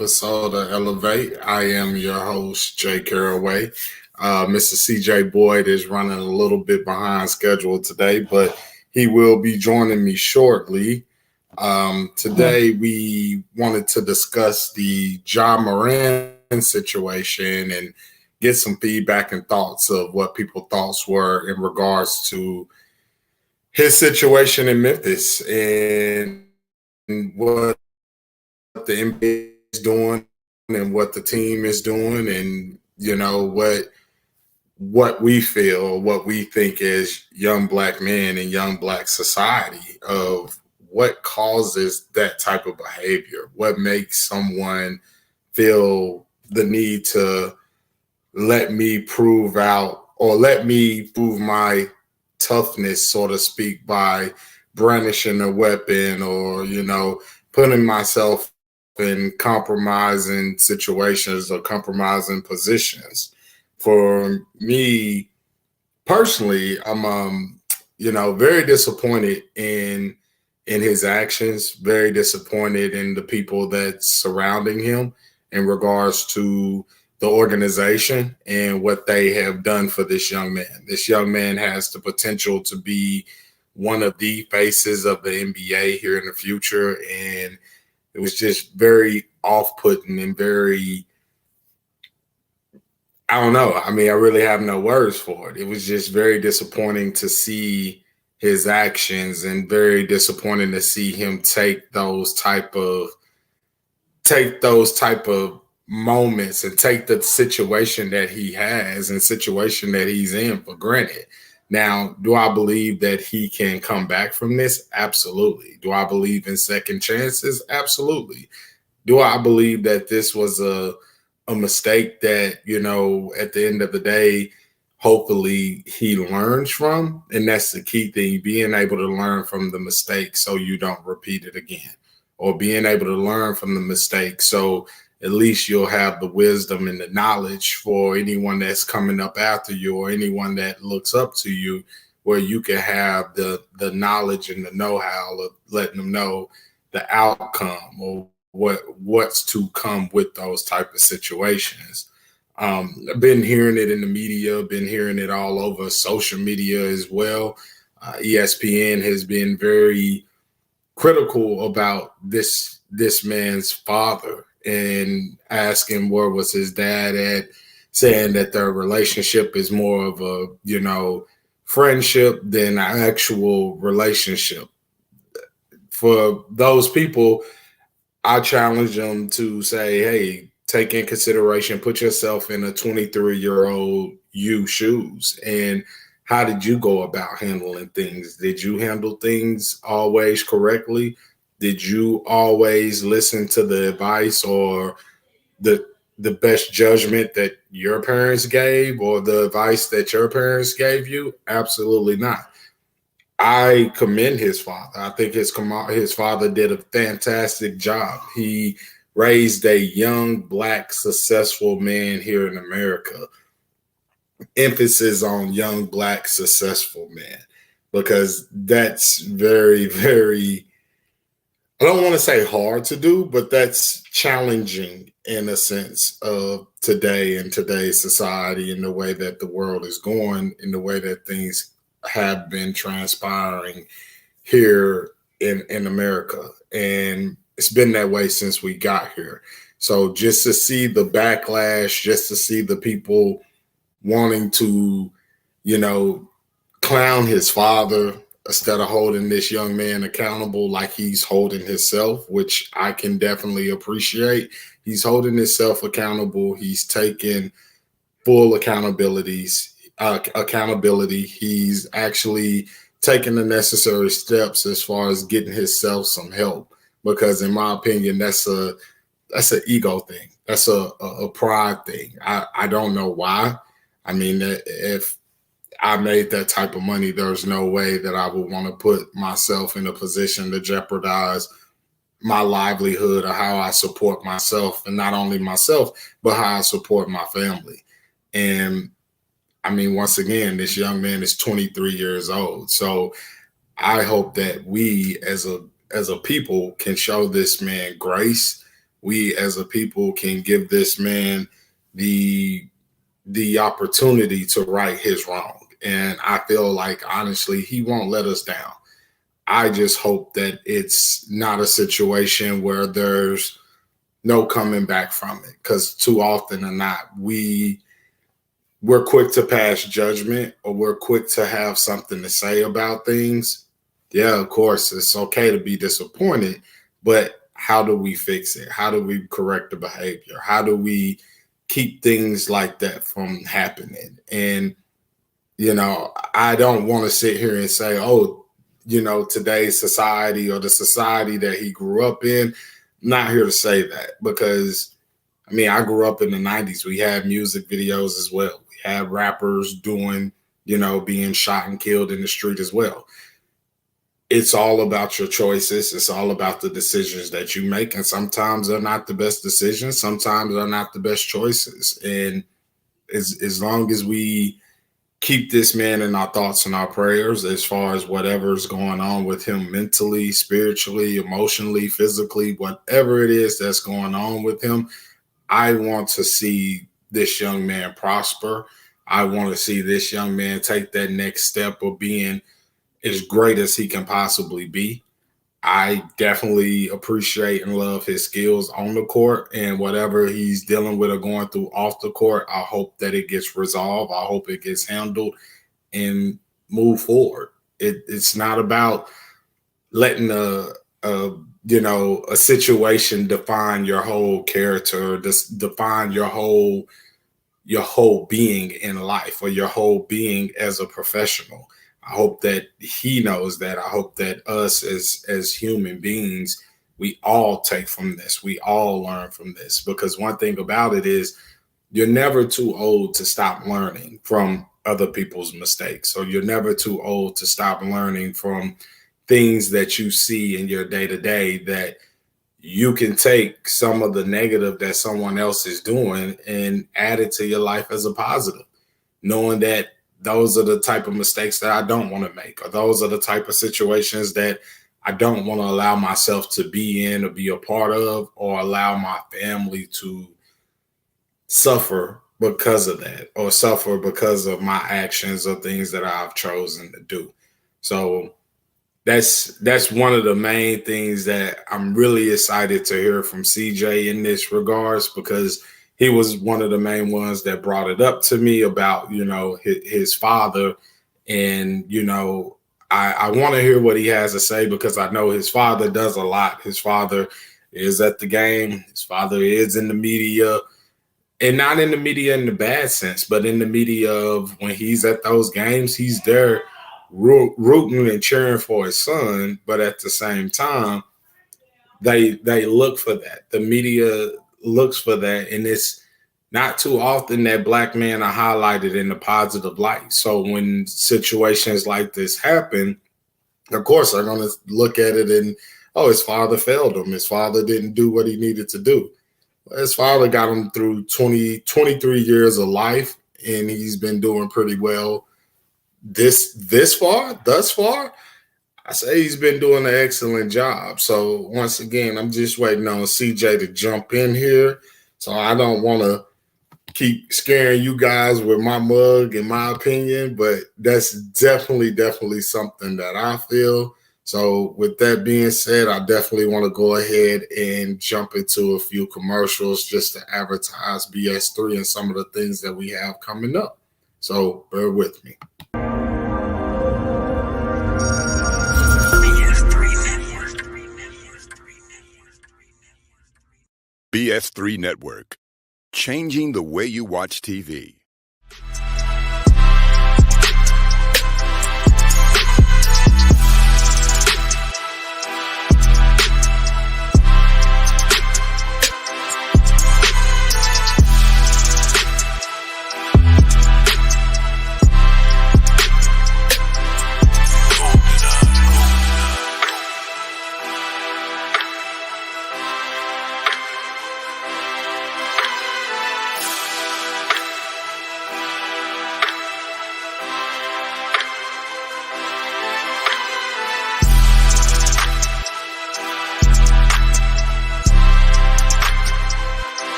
episode of Elevate. I am your host, Jay Caraway. Mr. CJ Boyd is running a little bit behind schedule today, but he will be joining me shortly. Today, we wanted to discuss the Morant situation and get some feedback and thoughts of what people's thoughts were in regards to his situation in Memphis and what the NBA is doing and what the team is doing, and what we feel, what we think as young black men and young black society of what causes that type of behavior, what makes someone feel the need to let me prove out or let me prove my toughness, so to speak, by brandishing a weapon or, putting myself in compromising situations or compromising positions. For me personally, I'm very disappointed in his actions, very disappointed in the people that's surrounding him in regards to the organization and what they have done for this young man. This young man has the potential to be one of the faces of the NBA here in the future. And it was just very off-putting and very, I don't know. I mean, I really have no words for it. It was just very disappointing to see his actions and very disappointing to see him take those type of moments and take the situation that he has and situation that he's in for granted. Now, do I believe that he can come back from this? Absolutely. Do I believe in second chances? Absolutely. Do I believe that this was a mistake that, at the end of the day, hopefully he learns from? And that's the key thing, being able to learn from the mistake so you don't repeat it again, or being able to learn from the mistake so at least you'll have the wisdom and the knowledge for anyone that's coming up after you or anyone that looks up to you, where you can have the knowledge and the know-how of letting them know the outcome or what's to come with those type of situations. I've been hearing it in the media, been hearing it all over social media as well. ESPN has been very critical about this man's father and asking where was his dad at, saying that their relationship is more of a, friendship than an actual relationship. For those people, I challenge them to say, hey, take in consideration, put yourself in a 23-year-old you shoes. And how did you go about handling things? Did you handle things always correctly? Did you always listen to the advice or the best judgment that your parents gave or the advice that your parents gave you? Absolutely not. I commend his father. I think his father did a fantastic job. He raised a young, black, successful man here in America. Emphasis on young, black, successful man, because that's very, very, I don't want to say hard to do, but that's challenging in a sense of today and today's society and the way that the world is going, in the way that things have been transpiring here in America. And it's been that way since we got here. So just to see the backlash, just to see the people wanting to, clown his father instead of holding this young man accountable like he's holding himself, which I can definitely appreciate. He's holding himself accountable. He's taking full accountability. He's actually taking the necessary steps as far as getting himself some help, because in my opinion, that's an ego thing. That's a pride thing. I don't know why. I mean, if I made that type of money, there's no way that I would want to put myself in a position to jeopardize my livelihood or how I support myself, and not only myself, but how I support my family. And I mean, once again, this young man is 23 years old. So I hope that we as a people can show this man grace, we as a people can give this man the opportunity to right his wrong. And I feel like, honestly, he won't let us down. I just hope that it's not a situation where there's no coming back from it, because too often or not, we're quick to pass judgment, or we're quick to have something to say about things. Yeah, of course, it's okay to be disappointed, but how do we fix it? How do we correct the behavior? How do we keep things like that from happening? And, I don't want to sit here and say, oh, today's society or the society that he grew up in. I'm not here to say that, because I grew up in the 90s. We had music videos as well. We had rappers doing, being shot and killed in the street as well. It's all about your choices. It's all about the decisions that you make. And sometimes they're not the best decisions. Sometimes they're not the best choices. And as long as we keep this man in our thoughts and our prayers, as far as whatever's going on with him mentally, spiritually, emotionally, physically, whatever it is that's going on with him, I want to see this young man prosper. I want to see this young man take that next step of being as great as he can possibly be. I definitely appreciate and love his skills on the court, and whatever he's dealing with or going through off the court, I hope that it gets resolved. I hope it gets handled and move forward. It's not about letting a situation define your whole character, define your whole being in life, or your whole being as a professional. I hope that he knows that. I hope that us as human beings, we all take from this. We all learn from this, because one thing about it is you're never too old to stop learning from other people's mistakes, or you're never too old to stop learning from things that you see in your day-to-day, that you can take some of the negative that someone else is doing and add it to your life as a positive, knowing that those are the type of mistakes that I don't want to make, or those are the type of situations that I don't want to allow myself to be in or be a part of, or allow my family to suffer because of that, or suffer because of my actions or things that I've chosen to do. So that's one of the main things that I'm really excited to hear from CJ in this regards, because he was one of the main ones that brought it up to me about, his father. And, I want to hear what he has to say, because I know his father does a lot. His father is at the game. His father is in the media, and not in the media in the bad sense, but in the media of when he's at those games, he's there rooting and cheering for his son. But at the same time, they look for that. The media looks for that, and it's not too often that black men are highlighted in a positive light. So when situations like this happen, of course they're going to look at it and, oh, his father failed him. His father didn't do what he needed to do. His father got him through 23 years of life, and he's been doing pretty well thus far. I say he's been doing an excellent job. So once again, I'm just waiting on CJ to jump in here. So I don't want to keep scaring you guys with my mug and my opinion, but that's definitely something that I feel. So with that being said, I definitely want to go ahead and jump into a few commercials just to advertise BS3 and some of the things that we have coming up. So bear with me. BS3 Network, changing the way you watch TV.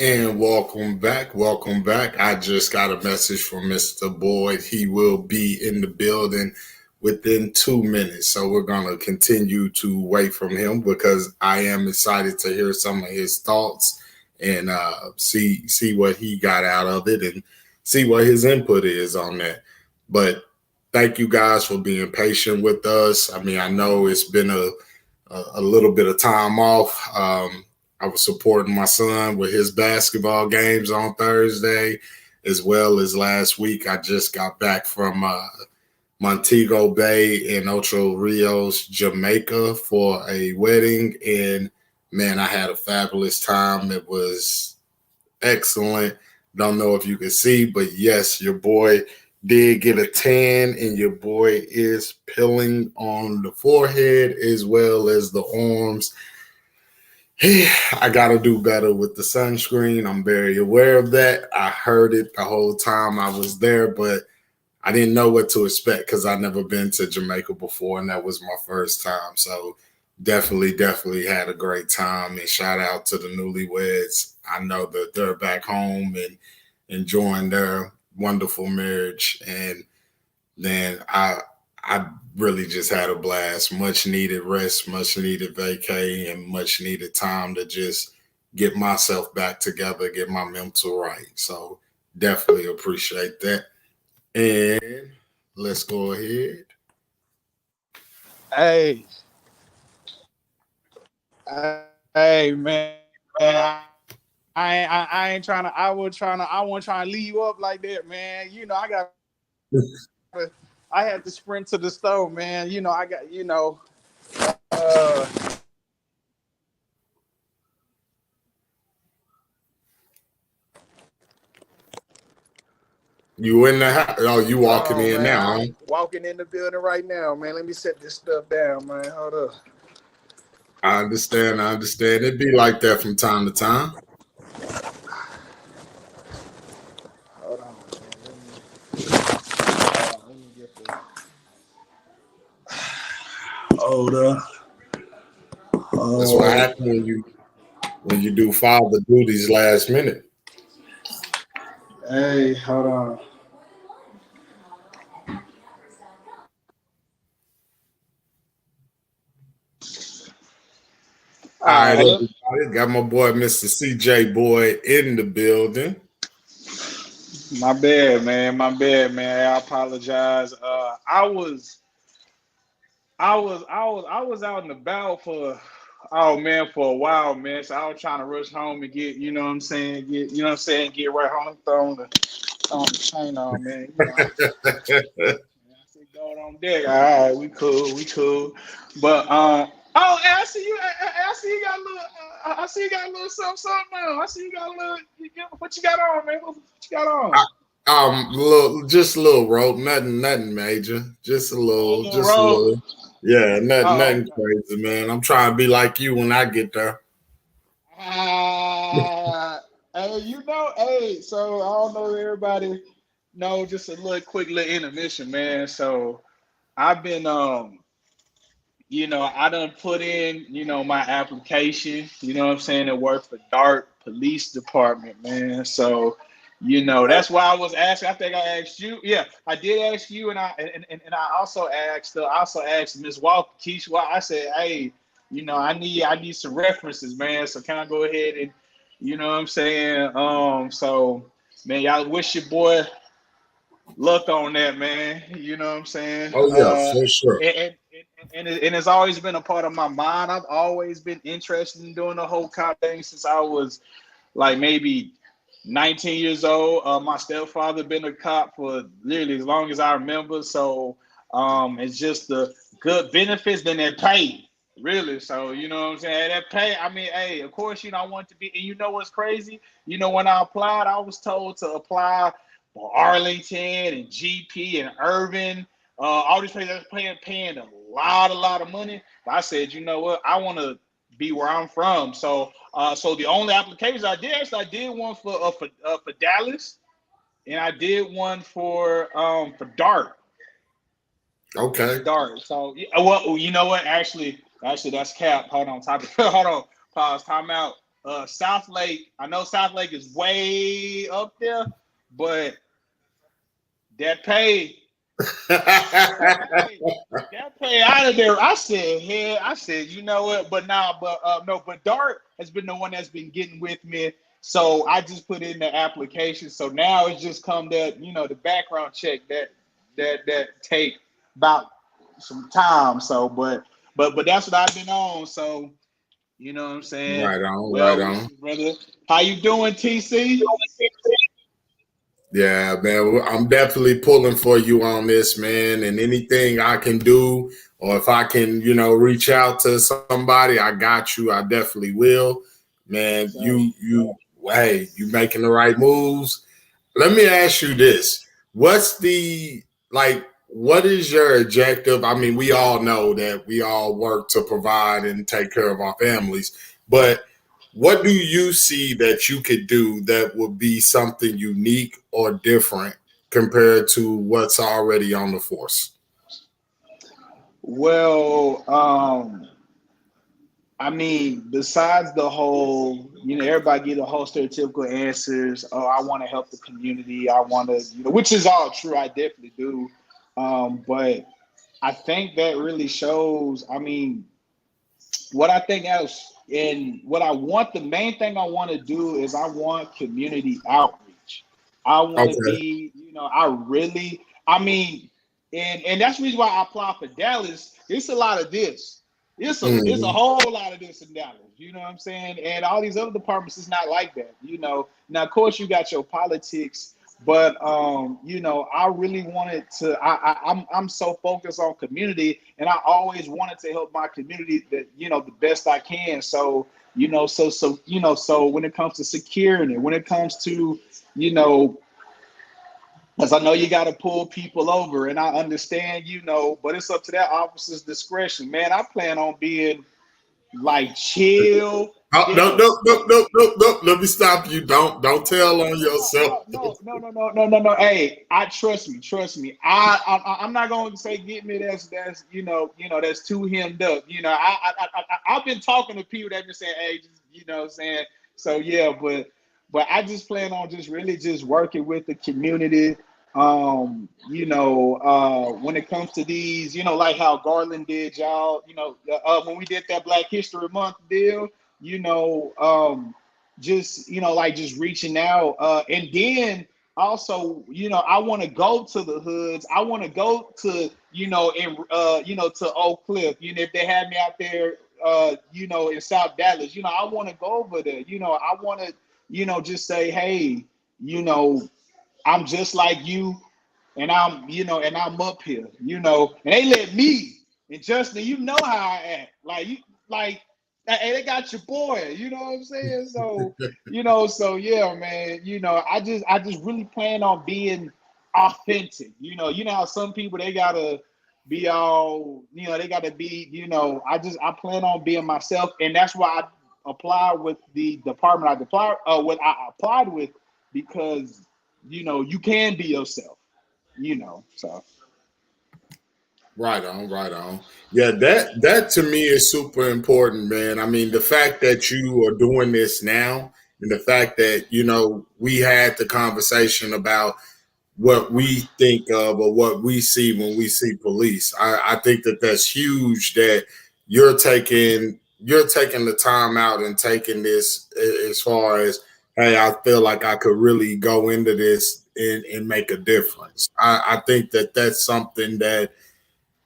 And welcome back. Welcome back. I just got a message from Mr. Boyd. He will be in the building within 2 minutes. So we're going to continue to wait from him because I am excited to hear some of his thoughts and see what he got out of it and see what his input is on that. But thank you guys for being patient with us. I mean, I know it's been a little bit of time off. I was supporting my son with his basketball games on Thursday, as well as last week. I just got back from Montego Bay in Ocho Rios, Jamaica for a wedding. And man, I had a fabulous time. It was excellent. Don't know if you can see, but yes, your boy did get a tan, and your boy is peeling on the forehead as well as the arms. I got to do better with the sunscreen. I'm very aware of that. I heard it the whole time I was there, but I didn't know what to expect because I've never been to Jamaica before, and that was my first time. So definitely had a great time. And shout out to the newlyweds. I know that they're back home and enjoying their wonderful marriage. And then I really just had a blast. Much needed rest, much needed vacay, and much needed time to just get myself back together, get my mental right. So definitely appreciate that. And let's go ahead. Hey, hey, man. I ain't trying to. I wasn't trying to leave you up like that, man. I had to sprint to the store, man. I got. Uh, You in the house? Oh, you Hold walking on, in man. now? Huh? I'm walking in the building right now, man. Let me set this stuff down, man. Hold up. I understand. I understand. It be like that from time to time. Hold on, man. Let me get the. Hold up. That's what Oh, happens when you do father duties last minute. hey, hold on. All All right, right. everybody. Got my boy Mr. CJ Boyd in the building. My bad, man. My bad, man. I apologize. I was out and about for a while, man. So I was trying to rush home and get, get right home, throwing the chain on, man. I see gold on deck. All right, we cool. But oh, and I see you. I see you got a little. I see you got a little something now. I see you got a little. What you got on, man? What you got on? Just a little rope, nothing major, Oh, a little just a robe. little. Yeah, Oh, nothing okay. crazy, man. I'm trying to be like you when I get there. Hey, hey. So I don't know if everybody know. Just a little quick little intermission, man. So I've been I done put in, my application, what I'm saying, to work for Dart Police Department, man. So, that's why I was asking. I think I asked you. Yeah, I did ask you, and I also asked Miss Walker, Keisha. I said, hey, I need some references, man. So can I go ahead and, what I'm saying? So man, y'all wish your boy luck on that, man. You know what I'm saying? Oh yeah, for sure. And it's always been a part of my mind. I've always been interested in doing the whole cop thing since I was like maybe 19 years old. My stepfather been a cop for literally as long as I remember. So it's just the good benefits than that pay, really. So you know what I'm saying? That pay. I mean, hey, of course, I want to be. And you know what's crazy? When I applied, I was told to apply for Arlington and GP and Irvin. All these places paying a lot of money. But I said, you know what? I want to be where I'm from. So the only applications I did, actually, I did one for Dallas, and I did one for Dart. Okay. Dart. So well, you know what? Actually, that's cap. Hold on, hold on. Pause. Time out. South Lake. I know South Lake is way up there, but that pay, that pay, that pay out of there. I said, hey, I said, you know what? But now, no, but Dart has been the one that's been getting with me. So I just put in the application. So now it's just come that the background check that take about some time. So, but that's what I've been on. So you know what I'm saying. Right on, right Well on. wishes, brother. How you doing, TC? Yeah, man, I'm definitely pulling for you on this, man. And anything I can do, or if I can, reach out to somebody, I got you. I definitely will, man. Yes, sir. Hey, you making the right moves. Let me ask you this: What's the like? What is your objective? I mean, we all know that we all work to provide and take care of our families, but what do you see that you could do that would be something unique or different compared to what's already on the force? Well, I mean, besides the whole, everybody get the whole stereotypical answers. Oh, I want to help the community. I want to, which is all true. I definitely do. But I think that really shows. I mean, what I think else and what I want, the main thing I want to do is I want community outreach. I want to Okay. be, I mean, and that's the reason why I applied for Dallas. It's a lot of this. It's a Hmm. whole lot of this in Dallas. You know what I'm saying? And all these other departments is not like that. Now of course you got your politics, but I really wanted to. I'm so focused on community, and I always wanted to help my community that the best I can. So so when it comes to security, when it comes to you know because I know you got to pull people over, and I understand, but it's up to that officer's discretion. Man, I plan on being like chill. Oh, no, Yes. no, no, no, no, no. Let me stop you. Don't tell on yourself. No. Hey, trust me. I'm not going to say get me that's that's too hemmed up. I've been talking to people that been saying, hey, just, what I'm saying. So yeah, but I just plan on just really just working with the community. When it comes to these, like how Garland did, y'all, when we did that Black History Month deal, you know, just like just reaching out, and then also, I want to go to the hoods. I want to go to, to Oak Cliff. If they had me out there, in South Dallas, I want to go over there. I want to, just say, hey, you know, I'm just like you, and I'm up here, and they let me. And Justin, you know how I act. Like, hey, they got your boy. You know what I'm saying? So, so yeah, man. I just really plan on being authentic. You know how some people they gotta be all, they gotta be, I plan on being myself, and that's why I applied with the department I applied with, because you can be yourself, so Right on, right on. Yeah, that to me is super important, man. I mean, the fact that you are doing this now, and the fact that we had the conversation about what we think of or what we see when we see police. I think that that's huge that you're taking the time out and taking this as far as, hey, I feel like I could really go into this and make a difference. I think that that's something that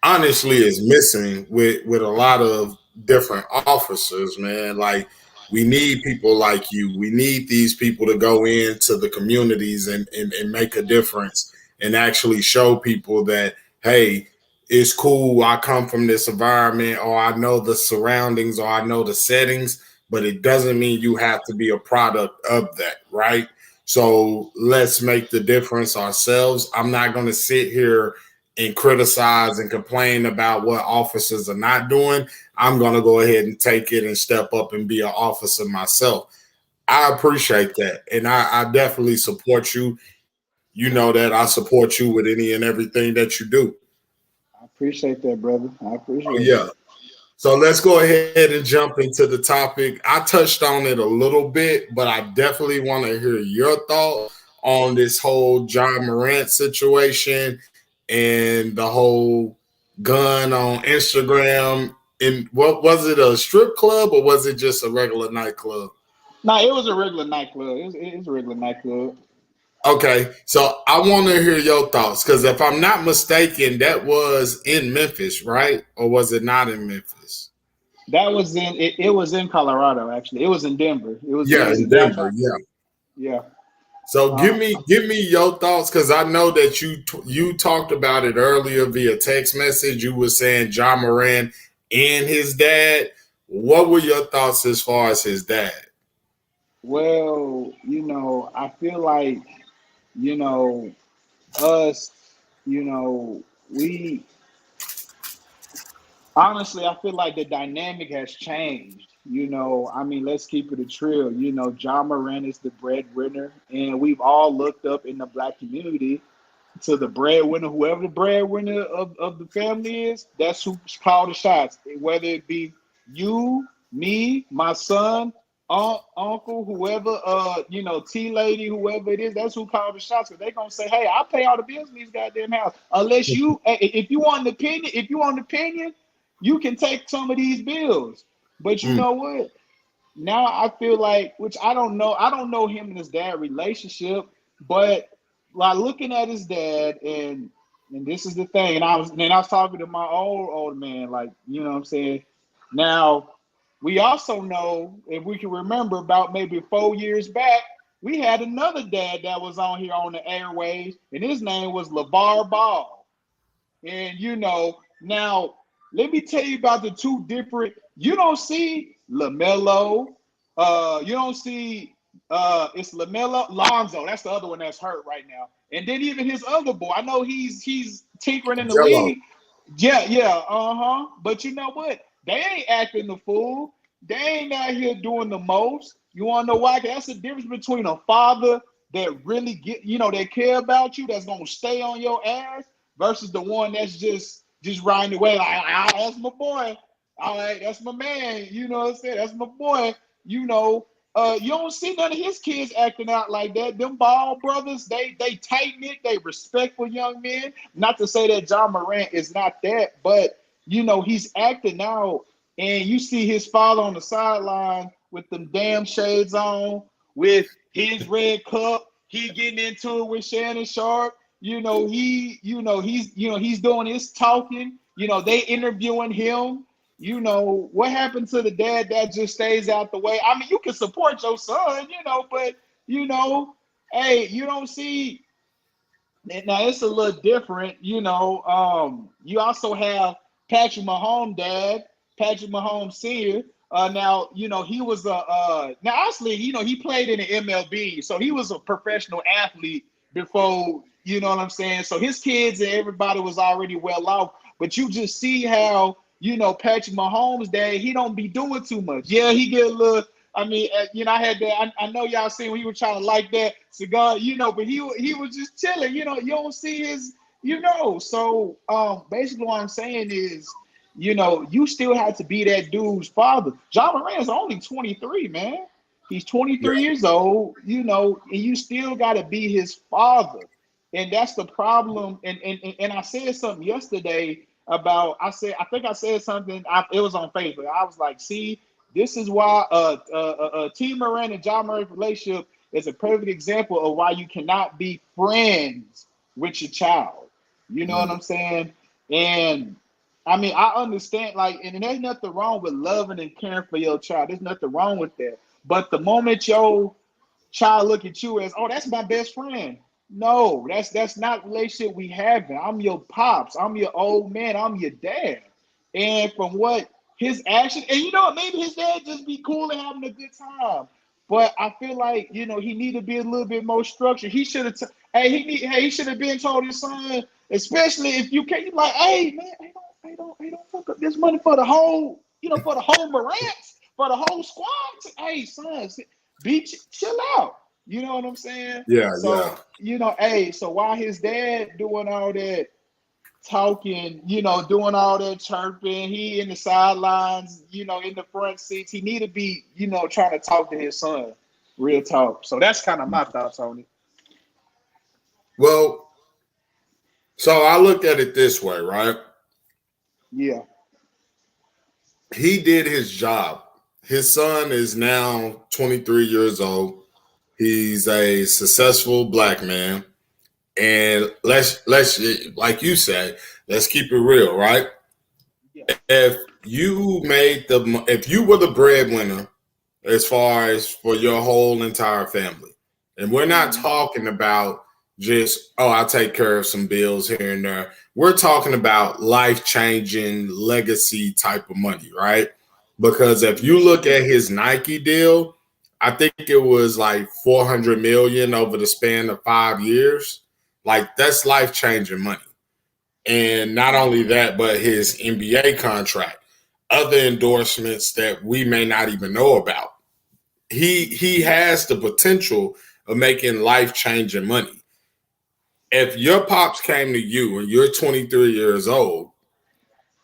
honestly is missing with a lot of different officers, man. Like, we need people like you. We need these people to go into the communities and make a difference and actually show people that, hey, it's cool. I come from this environment, or I know the surroundings, or I know the settings, but it doesn't mean you have to be a product of that, right? So let's make the difference ourselves. I'm not going to sit here and criticize and complain about what officers are not doing. I'm going to go ahead and take it and step up and be an officer myself. I appreciate that. And I definitely support you. You know that I support you with any and everything that you do. I appreciate that, brother. I Oh, appreciate yeah. that. So let's go ahead and jump into the topic. I touched on it a little bit, but I definitely want to hear your thoughts on this whole John Morant situation and the whole gun on Instagram. And what was it, a strip club or was it just a regular nightclub? No, it was a regular nightclub. It was a regular nightclub. Okay, so I want to hear your thoughts because if I'm not mistaken, that was in Memphis, right? Or was it not in Memphis? That was in it was in Colorado actually. It was in Denver. It Yeah, was in in Denver. downtown. Yeah. Yeah. So Uh, give me your thoughts because I know that you talked about it earlier via text message. You were saying John Moran and his dad. What were your thoughts as far as his dad? well, I feel like, you know, us, we honestly, I feel like the dynamic has changed. I mean, let's keep it a trill. John Moran is the breadwinner, and we've all looked up in the black community to the breadwinner, whoever the breadwinner of the family is, that's who called the shots. Whether it be you, me, my son, aunt, uncle, whoever, T lady, whoever it is, that's who called the shots. Because they're gonna say, hey, I'll pay all the bills in these goddamn house. Unless if you want an opinion, you can take some of these bills. But you Mm, know what? Now I feel like, which I don't know him and his dad relationship, but like looking at his dad, and this is the thing, and I was talking to my old man, like, what I'm saying. Now we also know, if we can remember, about maybe 4 years back, we had another dad that was on here on the airwaves, and his name was LeVar Ball. And now let me tell you about the two different. You don't see LaMelo. You don't see it's LaMelo Lonzo. That's the other one that's hurt right now. And then even his other boy. I know he's tinkering in the Jello. league. Yeah, yeah, uh-huh. But you know what? They ain't acting the fool. They ain't out here doing the most. You wanna know why? 'Cause that's the difference between a father that really that care about you, that's gonna stay on your ass, versus the one that's just riding away like, that's my boy. All right, that's my man. You know what I'm saying? That's my boy. You don't see none of his kids acting out like that. Them Ball brothers, they tight knit, they respectful young men. Not to say that John Morant is not that, but he's acting out, and you see his father on the sideline with them damn shades on, with his red cup. He getting into it with Shannon Sharp. He's doing his talking. They interviewing him. What happened to the dad that just stays out the way? I mean, you can support your son, but hey, you don't see. Now it's a little different. You also have Patrick Mahomes' dad, Patrick Mahomes Senior. Now he was now actually he played in the MLB, so he was a professional athlete before. You know what I'm saying? So his kids and everybody was already well off. But you just see how Patrick Mahomes' dad, he don't be doing too much. Yeah, he get a little. I mean, I had that. I know y'all seen when he was trying to light that cigar, but he was just chilling. You don't see his, So basically, what I'm saying is, you still have to be that dude's father. John Moran is only 23, man. He's yeah. 23 years old, and you still got to be his father. And that's the problem. And I said something yesterday about, I think I said something, it was on Facebook. I was like, see, this is why T. Moran and John Moran's relationship is a perfect example of why you cannot be friends with your child. You know what Mm, I'm saying? And I mean, I understand, like, and there's nothing wrong with loving and caring for your child. There's nothing wrong with that. But the moment your child look at you as, oh, that's my best friend. No, that's not the relationship we have. I'm your pops. I'm your old man. I'm your dad. And from what his action, and maybe his dad just be cool and having a good time. But I feel like he need to be a little bit more structured. He should have. He should have been told his son, especially if you can't. You like, hey man, don't fuck up this money for the whole, for the whole Morants, for the whole squad. Hey son, chill out. You know what I'm saying? yeah, yeah. So, hey, so while his dad doing all that talking, doing all that chirping. He in the sidelines, in the front seats. He need to be, trying to talk to his son. Real talk. So that's kind of my thoughts on it. Well, so I look at it this way, right? Yeah. He did his job. His son is now 23 years old. He's a successful black man. And let's like you said, let's keep it real, right? Yeah. If you were the breadwinner as far as for your whole entire family, and we're not talking about just, oh, I'll take care of some bills here and there. We're talking about life-changing legacy type of money, right? Because if you look at his Nike deal, I think it was like 400 million over the span of 5 years. Like, that's life-changing money. And not only that, but his NBA contract, other endorsements that we may not even know about. He has the potential of making life-changing money. If your pops came to you and you're 23 years old,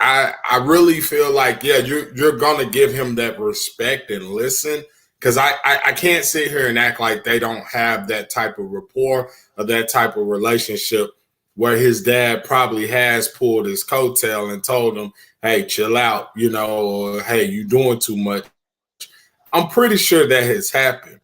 I really feel like, yeah, you're gonna give him that respect and listen. Because I can't sit here and act like they don't have that type of rapport or that type of relationship where his dad probably has pulled his coattail and told him, hey, chill out, or hey, you doing too much. I'm pretty sure that has happened.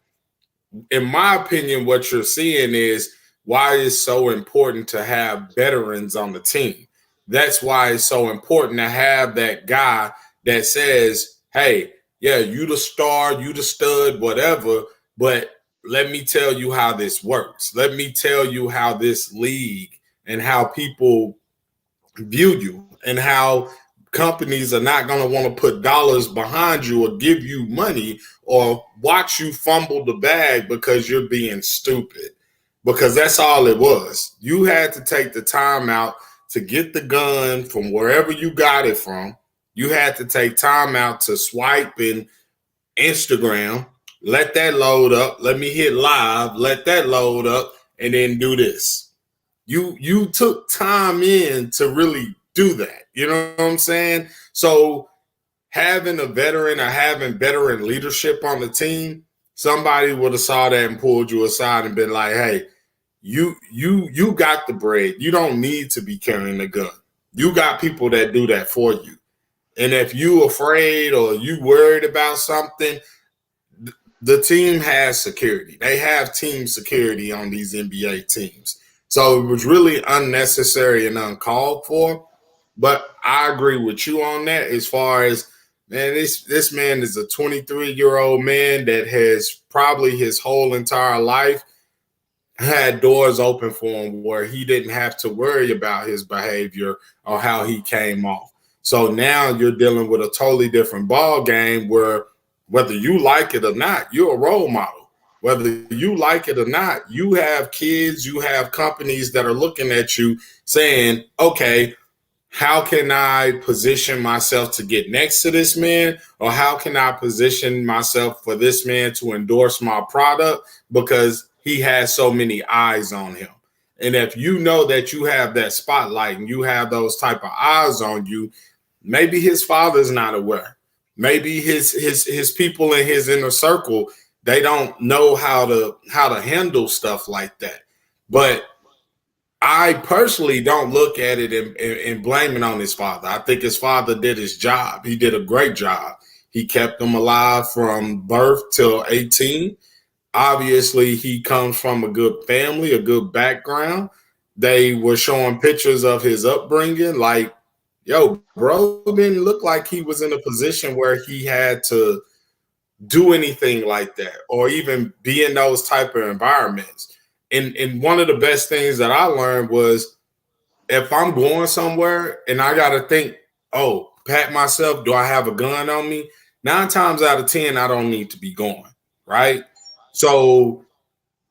In my opinion, what you're seeing is why it's so important to have veterans on the team. That's why it's so important to have that guy that says, hey, yeah, you the star, you the stud, whatever, but let me tell you how this works. Let me tell you how this league and how people view you and how companies are not going to want to put dollars behind you or give you money or watch you fumble the bag because you're being stupid. Because that's all it was. You had to take the time out to get the gun from wherever you got it from. You had to take time out to swipe in Instagram, let that load up, let me hit live, let that load up, and then do this. You took time in to really do that. You know what I'm saying? So having a veteran or having veteran leadership on the team, somebody would have saw that and pulled you aside and been like, hey, you got the bread. You don't need to be carrying a gun. You got people that do that for you. And if you afraid or you worried about something, the team has security. They have team security on these NBA teams. So it was really unnecessary and uncalled for. But I agree with you on that as far as, man, this man is a 23-year-old man that has probably his whole entire life had doors open for him where he didn't have to worry about his behavior or how he came off. So now you're dealing with a totally different ball game where whether you like it or not, you're a role model. Whether you like it or not, you have kids, you have companies that are looking at you saying, okay, how can I position myself to get next to this man? Or how can I position myself for this man to endorse my product because he has so many eyes on him? And if you know that you have that spotlight and you have those type of eyes on you, maybe his father's not aware. Maybe his people in his inner circle, they don't know how to handle stuff like that. But I personally don't look at it and blame it on his father. I think his father did his job. He did a great job. He kept him alive from birth till 18. Obviously, he comes from a good family, a good background. They were showing pictures of his upbringing. Like, yo, bro didn't look like he was in a position where he had to do anything like that or even be in those type of environments. And one of the best things that I learned was if I'm going somewhere and I got to think, oh, pat myself, do I have a gun on me? 9 times out of 10, I don't need to be going, right? So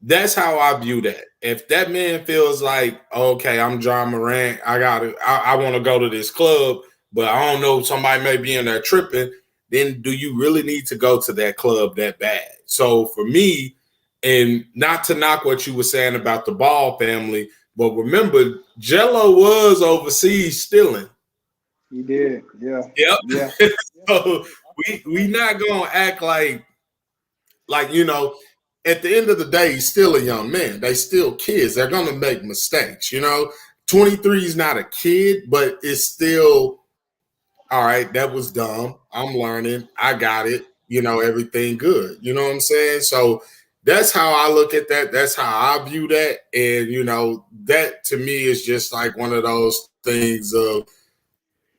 that's how I view that. If that man feels like, okay, I'm John Morant, I want to go to this club, but I don't know, somebody may be in there tripping, then do you really need to go to that club that bad? So for me, and not to knock what you were saying about the Ball family, But remember, Jello was overseas stealing. He did. Yeah. Yep. Yeah. So we not gonna act like at the end of the day, he's still a young man. They still kids. They're gonna make mistakes. 23 is not a kid, but it's still all right. That was dumb. I'm learning. I got it. Everything good. You know what I'm saying? So that's how I look at that. That's how I view that. And that to me is just like one of those things of,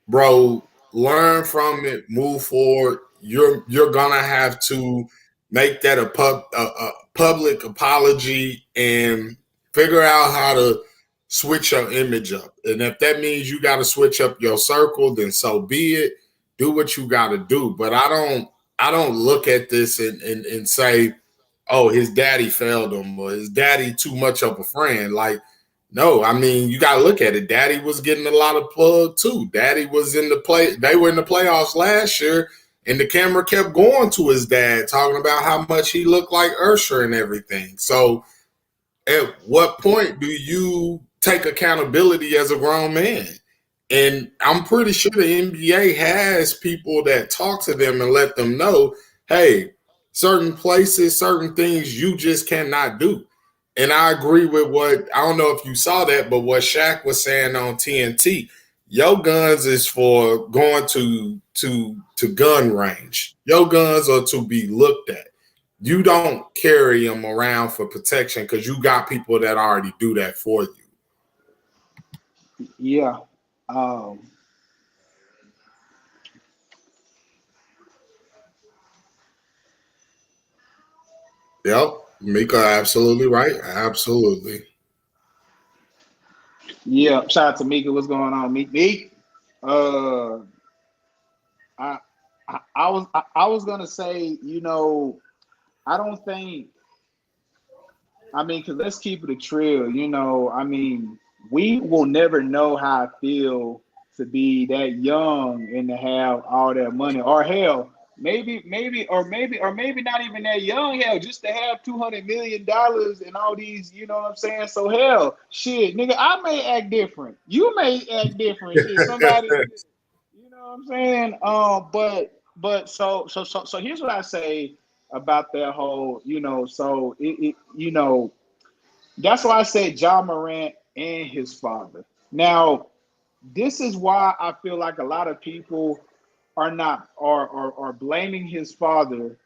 bro, learn from it, move forward. You're gonna have to make that a public apology and figure out how to switch your image up. And if that means you got to switch up your circle, then so be it. Do what you got to do. But I don't look at this and say, oh, his daddy failed him or his daddy too much of a friend. Like, no, I mean, you got to look at it. Daddy was getting a lot of plug too. Daddy was in the play. They were in the playoffs last year, and the camera kept going to his dad, talking about how much he looked like Ursher and everything. So, at what point do you take accountability as a grown man? And I'm pretty sure the NBA has people that talk to them and let them know, hey, certain places, certain things you just cannot do. And I agree with I don't know if you saw that, but what Shaq was saying on TNT, your guns is for going to gun range. Your guns are to be looked at. You don't carry them around for protection because you got people that already do that for you. Yeah. Um, Yep. Mika, absolutely right. Absolutely. yeah. Shout out to Mika. What's going on, Meek? Meek. Uh, I, I was gonna say, I don't think. I mean, cause let's keep it a trill. I mean, we will never know how I feel to be that young and to have all that money, or hell, maybe not even that young. Hell, just to have $200 million and all these. You know what I'm saying? So hell, shit, nigga, I may act different. You may act different. Shit, somebody. You know what I'm saying? But here's what I say about that whole, so that's why I said John Morant and his father. Now, this is why I feel like a lot of people are not are blaming his father.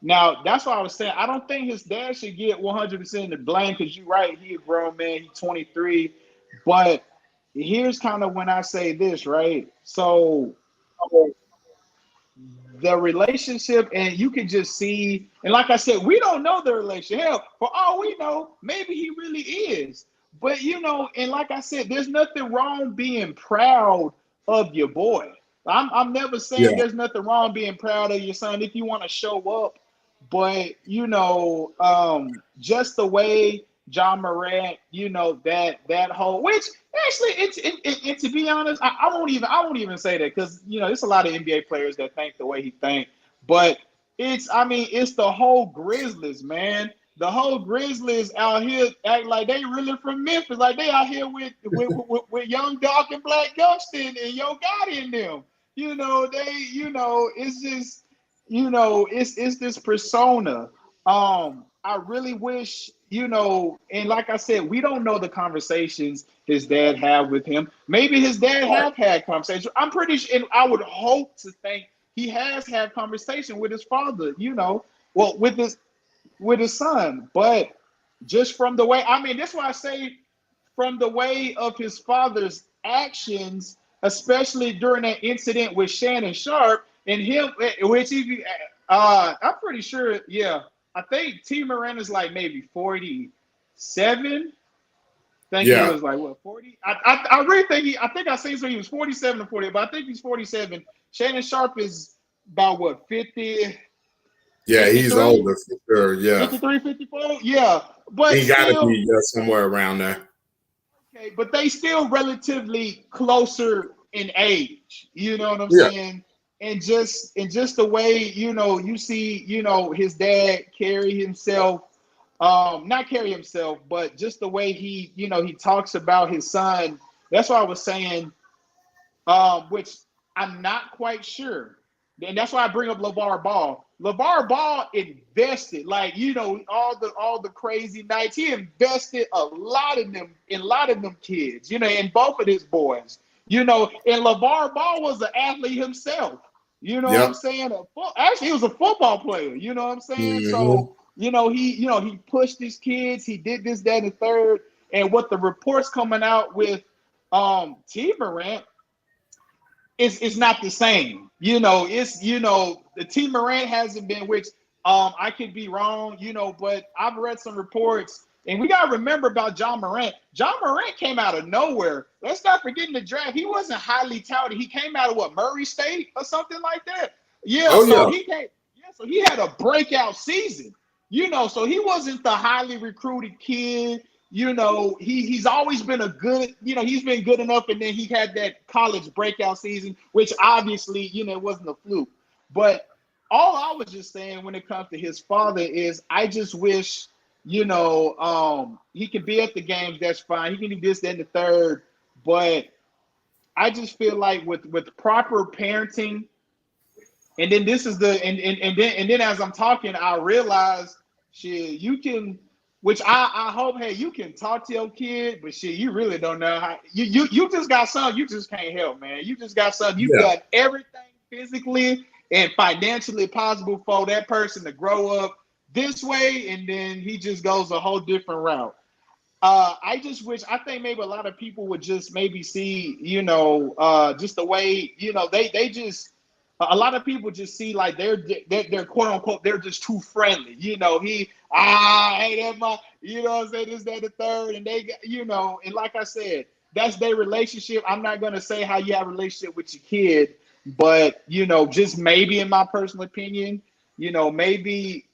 Now, that's why I was saying I don't think his dad should get 100% of the blame because you're right, he a grown man, he's 23. But here's kind of when I say this, right? So the relationship, and you can just see, and like I said, we don't know the relationship. Hell, for all we know, maybe he really is. But and like I said, there's nothing wrong being proud of your boy. I'm never saying Yeah. there's nothing wrong being proud of your son if you want to show up. But just the way John Morant, that whole, which actually, and to be honest, I won't even say that because there's a lot of NBA players that think the way he think, but it's the whole Grizzlies, man. The whole Grizzlies out here act like they really from Memphis, like they out here with young Doc and Black Gustin and Yo Gotti in them. It's just it's this persona. I really wish, and like I said, we don't know the conversations his dad had with him. Maybe his dad have had conversations. I'm pretty sure, and I would hope to think he has had conversation with his father. Well, with his son. But just from the way, I mean, that's why I say from the way of his father's actions, especially during that incident with Shannon Sharp and him, which I'm pretty sure, yeah, I think T. Miranda's like maybe 47. I think he Yeah. was like what 40. I really think I think I seen so he was 47 or 40, but I think he's 47. Shannon Sharp is about what 50, Yeah. He's 53, older for sure. Yeah. 53, 54. Yeah, but He got to still, be somewhere around there. okay, but they still relatively closer in age. You know what I'm Yeah. saying? And just the way you see his dad carry himself. not carry himself, but just the way he talks about his son. That's why I was saying, which I'm not quite sure. And that's why I bring up LeVar Ball. LeVar Ball invested, like, all the crazy nights. He invested a lot in a lot of them kids, in both of his boys. And LeVar Ball was an athlete himself. You know what I'm Yep. saying? Actually, he was a football player. You know what I'm saying? Mm-hmm. So, he pushed his kids. He did this, that, and the third. And what the reports coming out with T. Morant, it's not the same. The T. Morant hasn't been, which I could be wrong, but I've read some reports, and we gotta remember about John Morant. John Morant came out of nowhere. Let's not forget in the draft, he wasn't highly touted. He came out of Murray State or something like that. Yeah, Oh so yeah. he came, so he had a breakout season. So he wasn't the highly recruited kid. He's always been a good, he's been good enough, and then he had that college breakout season, which obviously, it wasn't a fluke. But all I was just saying when it comes to his father is I just wish, he could be at the games, that's fine. He can do this, then the third. But I just feel like with proper parenting, and then this is and then as I'm talking, I realize shit, you can, which I hope, hey, you can talk to your kid, but shit, you really don't know how you just got something you just can't help, man. You just got something, you've Yeah. done everything physically and financially possible for that person to grow up this way, and then he just goes a whole different route. I just wish, I think maybe a lot of people would just maybe see, just the way, they just, a lot of people just see like they're quote unquote, they're just too friendly. Hey, that's my, what I'm saying, this, that, the third. And they, and like I said, that's their relationship. I'm not going to say how you have a relationship with your kid, but, just maybe in my personal opinion, maybe,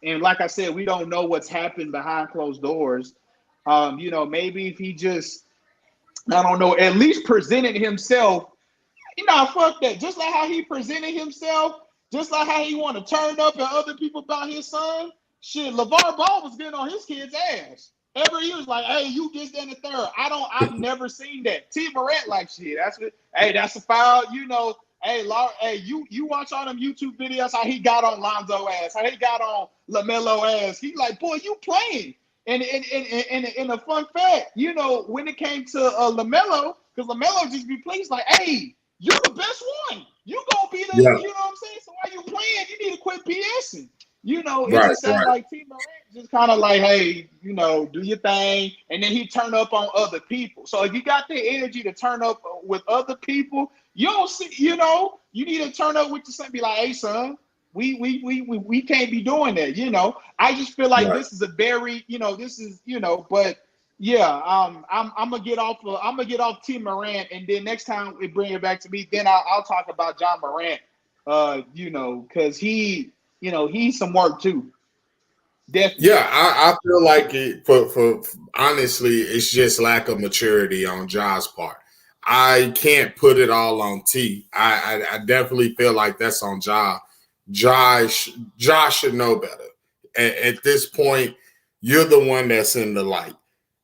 and like I said, we don't know what's happened behind closed doors. Maybe if he just, I don't know, at least presented himself, fuck that. Just like how he presented himself, just like how he want to turn up at other people about his son. Shit, LeVar Ball was getting on his kid's ass. Every year was like, hey, you this, that, and the third. I've never seen that. T. Morant like shit. Hey, that's a foul. Hey, you watch all them YouTube videos how he got on Lonzo ass, how he got on LaMelo ass. He like, boy, you playing. And a fun fact, when it came to LaMelo, because LaMelo just be pleased like, hey, you're the best one. You gonna be the, Yeah. you know what I'm saying? So while you playing, you need to quit BSing. It Right. just sounds Right. like T. Morant just kind of like, hey, do your thing, and then he turn up on other people. So if you got the energy to turn up with other people, you don't see, you need to turn up with your son, be like, hey, son, we can't be doing that. I just feel like Right. this is a very, this is, but yeah, I'm gonna get off. I'm gonna get off Team Morant, and then next time we bring it back to me, then I'll talk about John Morant. Because he's some work too. Definitely. Yeah, I feel like it for honestly, it's just lack of maturity on Ja's part. I can't put it all on T. I definitely feel like that's on Ja. Ja should know better. At this point, you're the one that's in the light.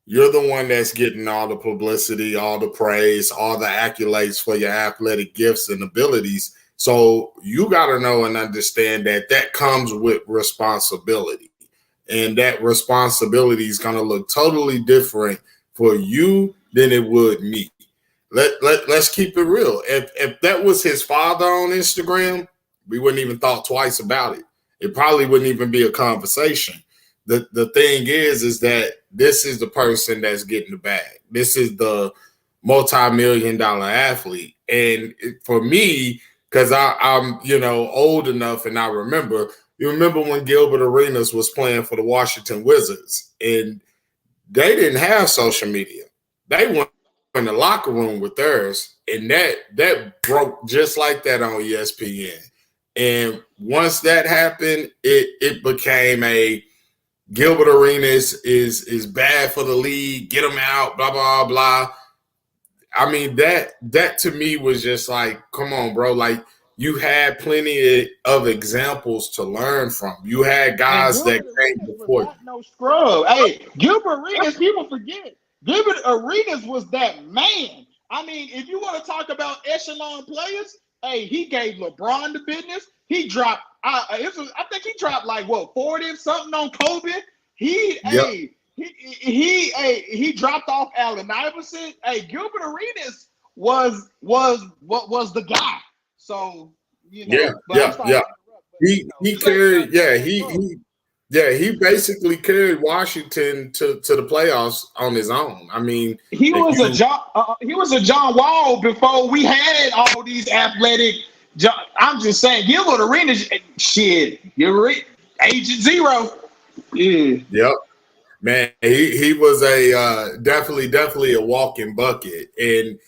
You're the one that's getting all the publicity, all the praise, all the accolades for your athletic gifts and abilities. So you got to know and understand that that comes with responsibility. And that responsibility is going to look totally different for you than it would me. Let's keep it real. If that was his father on Instagram, we wouldn't even thought twice about it. It probably wouldn't even be a conversation. The thing is that this is the person that's getting the bag. This is the multi-million-dollar athlete. And for me, because I'm old enough and I remember, you remember when Gilbert Arenas was playing for the Washington Wizards and they didn't have social media. They went in the locker room with theirs, and that broke just like that on ESPN. And once that happened, it became a Gilbert Arenas is bad for the league. Get him out. Blah blah blah. I mean that to me was just like, come on, bro. Like you had plenty of examples to learn from. You had And guys that Gilbert came Arenas was before not no scrub. Hey, Gilbert Arenas, people forget. Gilbert Arenas was that man. I mean, if you want to talk about echelon players, hey, he gave LeBron the business. He dropped. I think he dropped like what 40 something on Kobe. He, you. Yep. hey, he dropped off Allen Iverson. Hey, Gilbert Arenas was the guy. So Yeah, but I'm yeah, sorry yeah. to interrupt. But He you ain't carried, nothing yeah, man, bro. he basically carried Washington to the playoffs on his own. I mean, He if was a you John. He was a John Wall before we had all these athletic. I'm just saying, Gilbert Arenas, shit. You're Agent Zero. Yeah, yep, man, he was a definitely a walking bucket, and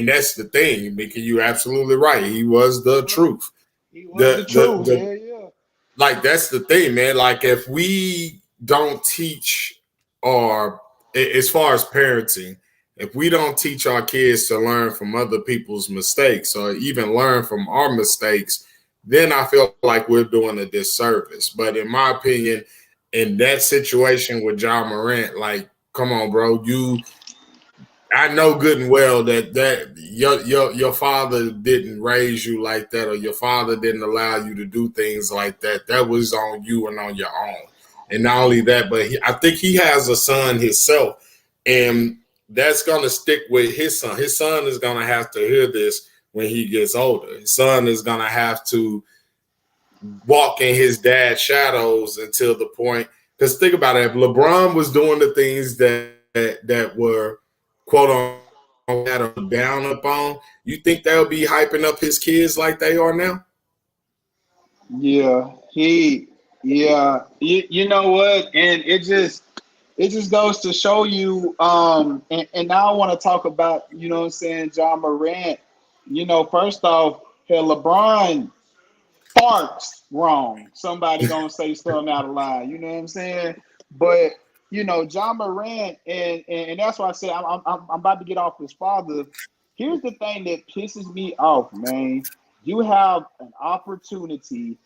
that's the thing, Mickey. You're absolutely right. He was he the was. truth. He was the The truth. Yeah, yeah. like that's the thing, man. Like if we don't teach our as far as parenting, if we don't teach our kids to learn from other people's mistakes or even learn from our mistakes, then I feel like we're doing a disservice. But in my opinion, in that situation with John Morant, like, come on, bro, I know good and well that your father didn't raise you like that, or your father didn't allow you to do things like that. That was on you and on your own. And not only that, but I think he has a son himself, and that's gonna stick with his son. His son is gonna have to hear this when he gets older. His son is gonna have to walk in his dad's shadows until the point. Because think about it, if LeBron was doing the things that were quote unquote down upon, you think they'll be hyping up his kids like they are now? Yeah, you know what? And it just goes to show you, and now I want to talk about, what I'm saying, John Morant. First off, hell, LeBron farts wrong. Somebody gonna say something out of line, you know what I'm saying? But John Morant, and that's why I said I'm about to get off his father. Here's the thing that pisses me off, man. You have an opportunity,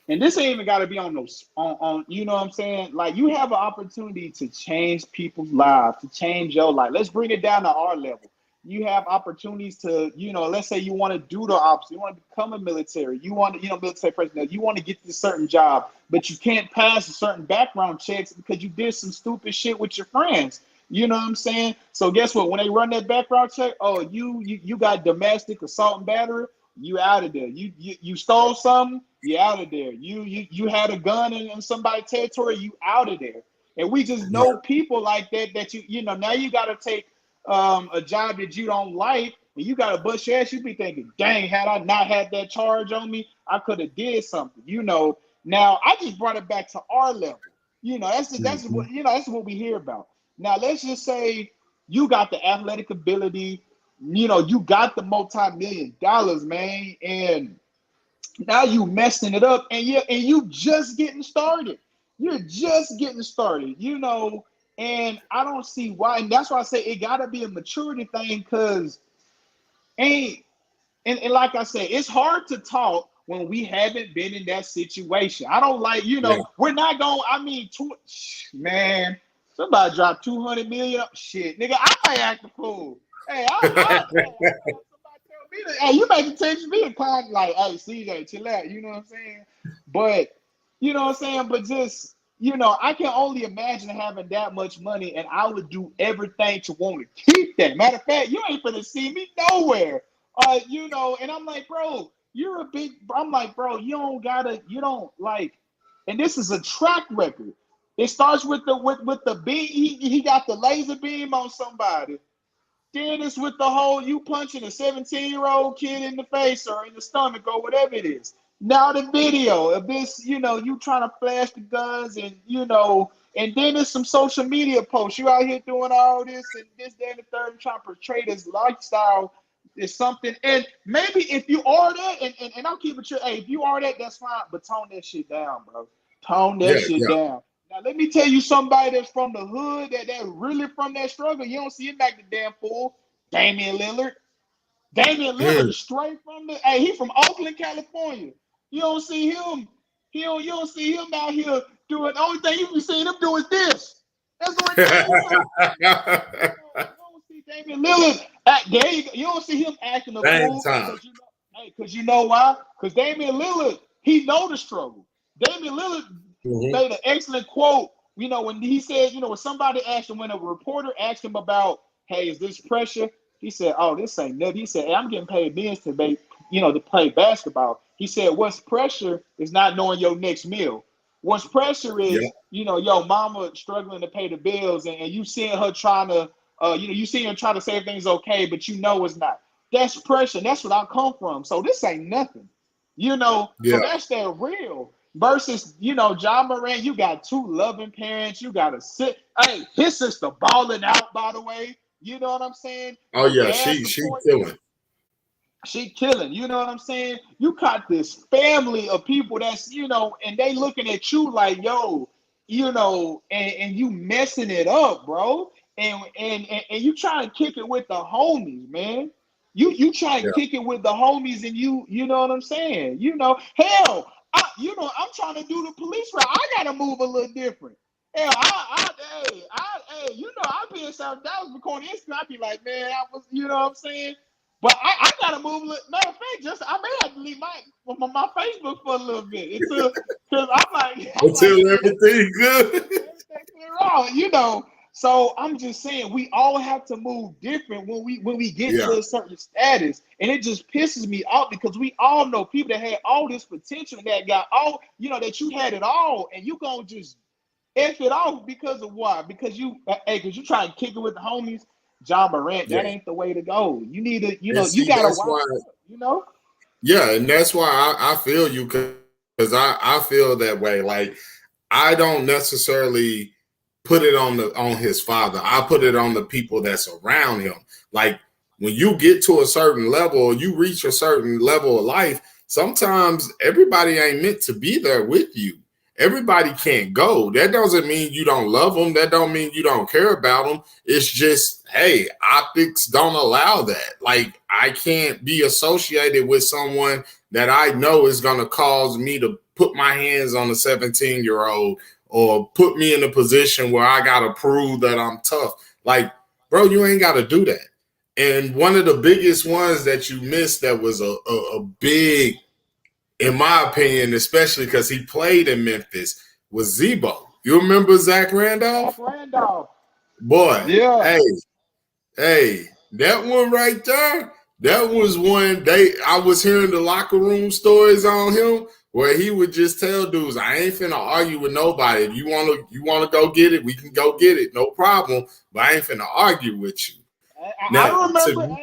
and this ain't even got to be on those on you know what I'm saying, like you have an opportunity to change people's lives, to change your life. Let's bring it down to our level. You have opportunities to, let's say you want to do the opposite, you want to become a military, you want to, military personnel, you want to get to a certain job, but you can't pass a certain background checks because you did some stupid shit with your friends. You know what I'm saying? So guess what? When they run that background check, oh, you got domestic assault and battery, you out of there. You stole something, you out of there. You had a gun in somebody's territory, you out of there. And we just Yeah, know people like that now you got to take a job that you don't like, and you got to bust your ass. You be thinking, dang, had I not had that charge on me, I could have did something. Now I just brought it back to our level. That's mm-hmm. what that's what we hear about. Now let's just say you got the athletic ability, you got the multi-million-dollars, man, and now you messing it up, and you just getting started. You're just getting started, and I don't see why. And that's why I say it gotta be a maturity thing, because ain't and like I said, it's hard to talk when we haven't been in that situation. I don't like, Yeah. we're not going, man, somebody dropped 200 million. Shit, nigga, I might act a fool. Hey, somebody tell me that, hey, you making text me a call like, hey, CJ, chill out. You know what I'm saying? But, you know what I'm saying? But just, I can only imagine having that much money, and I would do everything to want to keep that. Matter of fact, you ain't gonna see me nowhere. And I'm like, bro, I'm like, bro, you don't like, and this is a track record. It starts with the beam. He got the laser beam on somebody. Then it's with the whole you punching a 17-year-old kid in the face or in the stomach or whatever it is. Now the video of this, you trying to flash the guns, and then there's some social media posts. You out here doing all this and this, that, and the third, and trying to portray this lifestyle is something. And maybe if you are that, and I'll keep it true, hey, if you are that, that's fine, but tone that shit down, bro. Tone Yeah, that shit yeah. down. Now let me tell you, somebody that's from the hood, that really from that struggle, you don't see it like the damn fool, Damian Lillard. Damian Lillard straight from the he from Oakland, California. You don't see him. You don't see him out here doing. The only thing you can see him do is this. That's the only thing you see. You don't see Damian Lillard act there. You don't see him acting a Same fool time. because you know why? Because Damian Lillard, he know the struggle. Damian Lillard made an excellent quote. You know, when he said, you know, when somebody asked him, when a reporter asked him about, hey, is this pressure? He said, oh, this ain't nothing. He said, hey, I'm getting paid millions to make, you know, to play basketball. He said, what's pressure is not knowing your next meal. What's pressure is, you know, your mama struggling to pay the bills and you seeing her trying to, you know, you seeing her trying to say everything's okay, but you know it's not. That's pressure. That's what I come from. So this ain't nothing, you know. So that's that real. Versus, you know, John Morant, you got two loving parents. You got to sit. Hey, his sister balling out, by the way. You know what I'm saying? Oh, yeah, she killing. She killing. You know what I'm saying? You got this family of people that's, you know, and they looking at you like, yo, you know, and you messing it up, bro. And you trying to kick it with the homies, man. You try to kick it with the homies, and you know what I'm saying? You know, hell, you know, I'm trying to do the police route. I gotta move a little different. Hell, hey, you know, I be in South Dallas recording Instagram. I be like, man, I was, you know what I'm saying? But I gotta move a little. Matter of fact, I may have to leave my Facebook for a little bit until, because I'm like everything good. Everything clear out, you know. So I'm just saying, we all have to move different when we get to a certain status, and it just pisses me off because we all know people that had all this potential, that got all, you know, that you had it all, and you gonna just F it off because of what? Because you try to kick it with the homies. John Morant, that ain't the way to go. You need to, you know, you gotta watch it, you know. Yeah, and that's why I feel you, because I feel that way. Like, I don't necessarily put it on his father. I put it on the people that's around him. Like, when you get to a certain level, or you reach a certain level of life, sometimes everybody ain't meant to be there with you. Everybody can't go. That doesn't mean you don't love them. That don't mean you don't care about them. It's just, hey, optics don't allow that. Like, I can't be associated with someone that I know is going to cause me to put my hands on a 17-year-old or put me in a position where I got to prove that I'm tough. Like, bro, you ain't got to do that. And one of the biggest ones that you missed that was a big, in my opinion, especially because he played in Memphis, was Zebo. You remember Zach Randolph? Zach Randolph. Boy, yeah. Hey, that one right there, that was one I was hearing the locker room stories on him where he would just tell dudes, I ain't finna argue with nobody. If you wanna go get it, we can go get it, no problem. But I ain't finna argue with you. I remember,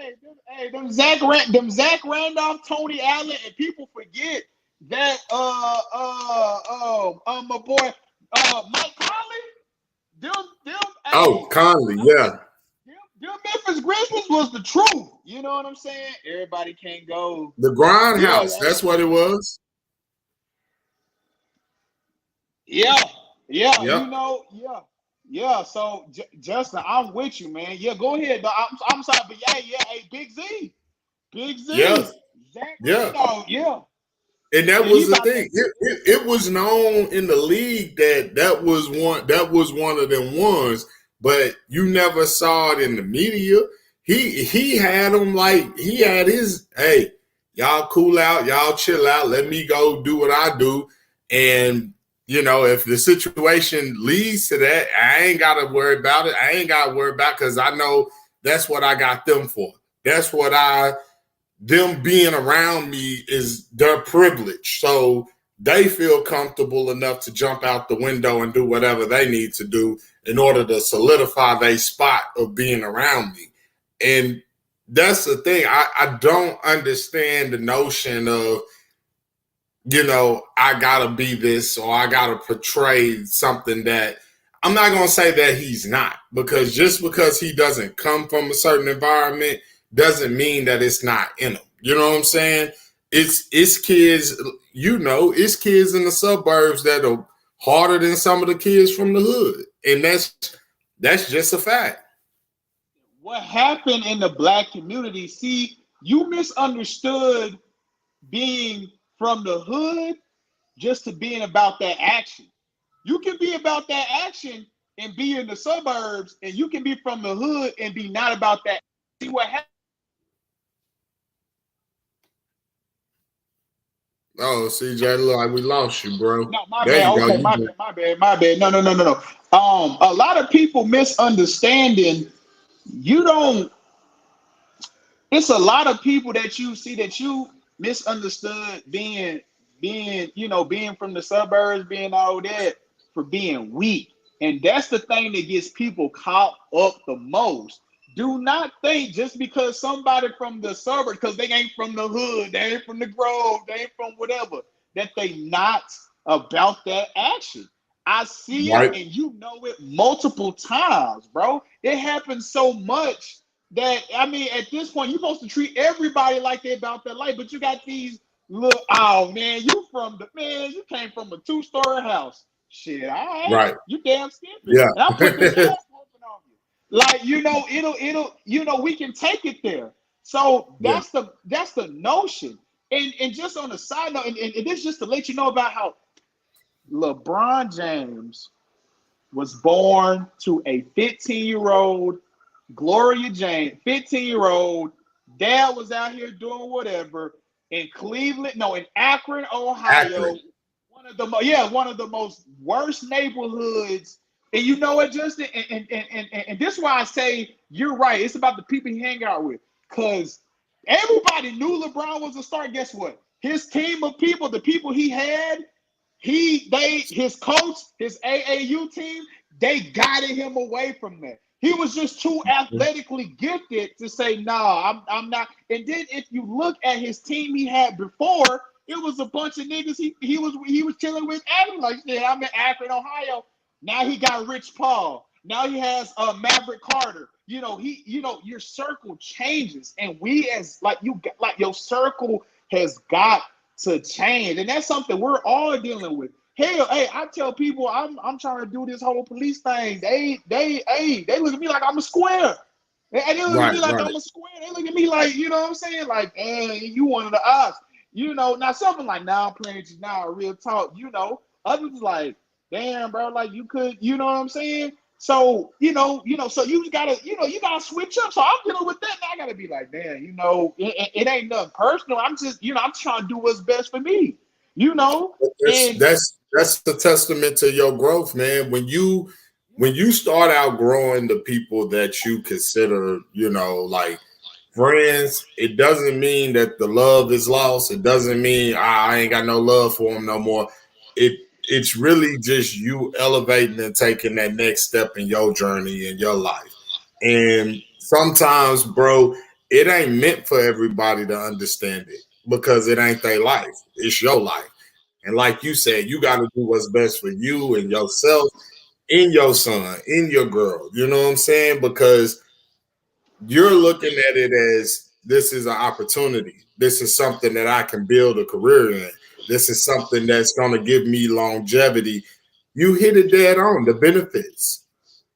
them Zach Randolph, Tony Allen, and people forget that my boy Mike Conley, Conley, yeah. Them Memphis Grizzlies was the truth. You know what I'm saying? Everybody can't go. The grindhouse, that's what it was. Yeah, you know, yeah. So Justin, I'm with you, man. Yeah, go ahead. I'm sorry, but hey, Big Z, Yes. Zach Randolph, And that was the thing. It was known in the league that was one of them ones, but you never saw it in the media. He had them like he had his, hey, y'all cool out, y'all chill out, let me go do what I do. And you know, if the situation leads to that, I ain't got to worry about it. I ain't got to worry about it because I know that's what I got them for. That's what them being around me is their privilege. So they feel comfortable enough to jump out the window and do whatever they need to do in order to solidify their spot of being around me. And that's the thing. I don't understand the notion of, you know, I gotta be this or I gotta portray something that I'm not gonna say that he's not, because just because he doesn't come from a certain environment doesn't mean that it's not in him. You know what I'm saying? It's kids, you know, it's kids in the suburbs that are harder than some of the kids from the hood. And that's just a fact. What happened in the black community, see, You misunderstood being from the hood just to being about that action. You can be about that action and be in the suburbs, and you can be from the hood and be not about that. See what happens? Oh, CJ, look like we lost you, bro. No, my There bad. you go. Okay, You my bad, my bad, my bad. No, no, no, no, no. A lot of people misunderstanding. You don't. It's a lot of people that you see that you misunderstood being from the suburbs, being all that for being weak. And that's the thing that gets people caught up the most. Do not think just because somebody from the suburbs, because they ain't from the hood, they ain't from the Grove, they ain't from whatever, that they not about that action. I see it right, and you know it multiple times, bro. It happens so much that I mean, at this point, you're supposed to treat everybody like they're about their life, but you got these little, oh man, you came from a two-story house. Shit, all right, right. you damn skippy. Yeah. And I put this ass whooping on you. Like, we can take it there. So Yeah. that's the notion. And just on a side note, and this just to let you know about how LeBron James was born to a 15-year-old Gloria Jane, 15-year-old. Dad was out here doing whatever in Cleveland, no, in Akron, Ohio. Accurate. One of the most worst neighborhoods. And you know what, Justin? And this is why I say you're right. It's about the people he hang out with. Because everybody knew LeBron was a star. Guess what? His team of people, the people he had, his coach, his AAU team, they guided him away from that. He was just too athletically gifted to say, nah, I'm not. And then if you look at his team he had before, it was a bunch of niggas he was chilling with acting like shit. I'm in Akron, Ohio. Now he got Rich Paul. Now he has Maverick Carter. Your circle changes, and we as like your circle has got to change, and that's something we're all dealing with. Hell, hey, I tell people I'm trying to do this whole police thing. They look at me like I'm a square. They look at Right, me like right, I'm a square. They look at me like, you know what I'm saying? Like, you one of the us. Now something like, now I'm playing you now, real talk. Others like, damn, bro, like you could, you know what I'm saying? So, so you gotta switch up. So I'm dealing with that. And I gotta be like, damn, it ain't nothing personal. I'm just, I'm trying to do what's best for me, you know? That's And that's that's a testament to your growth, man. When you start outgrowing the people that you consider, like friends, it doesn't mean that the love is lost. It doesn't mean I ain't got no love for them no more. It's really just you elevating and taking that next step in your journey in your life. And sometimes, bro, it ain't meant for everybody to understand it because it ain't their life. It's your life. And like you said, you got to do what's best for you and yourself, in your son, in your girl. You know what I'm saying? Because you're looking at it as this is an opportunity. This is something that I can build a career in. This is something that's going to give me longevity. You hit it dead on the benefits.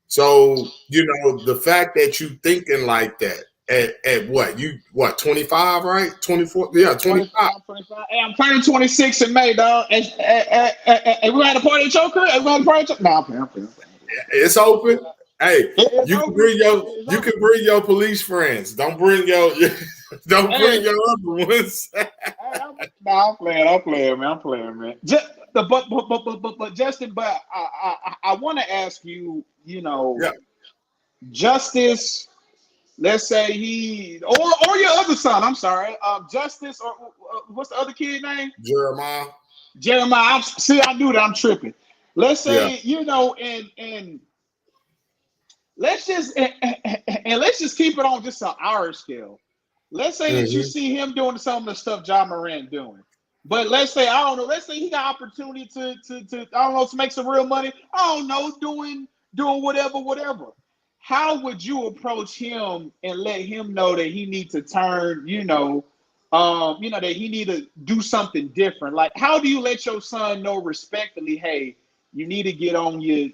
So, the fact that you thinking like that at what, 25, right? 24? Yeah, 20, 25. I'm 25. Hey, I'm turning 26 in May, dog. Hey, we had a party at your crib? Hey, we had a party at your... No, I'm playing. It's open. Hey, It's you can open. bring your It's you open. can bring your police friends. Don't bring your don't bring Hey, your other ones. I'm playing. Man. But Justin, but I want to ask you, Yeah, Justice. Let's say he or your other son. I'm sorry, Justice or what's the other kid name? Jeremiah. Jeremiah. See, I knew that. I'm tripping. Let's Yeah. say and let's just and let's just keep it on just on our scale. Let's say that you Hmm. see him doing some of the stuff John Morant doing. But let's say, I don't know, let's say he got opportunity to I don't know, to make some real money. I don't know, doing whatever. How would you approach him and let him know that he needs to turn, that he need to do something different? Like, how do you let your son know respectfully, hey, you need to get on your,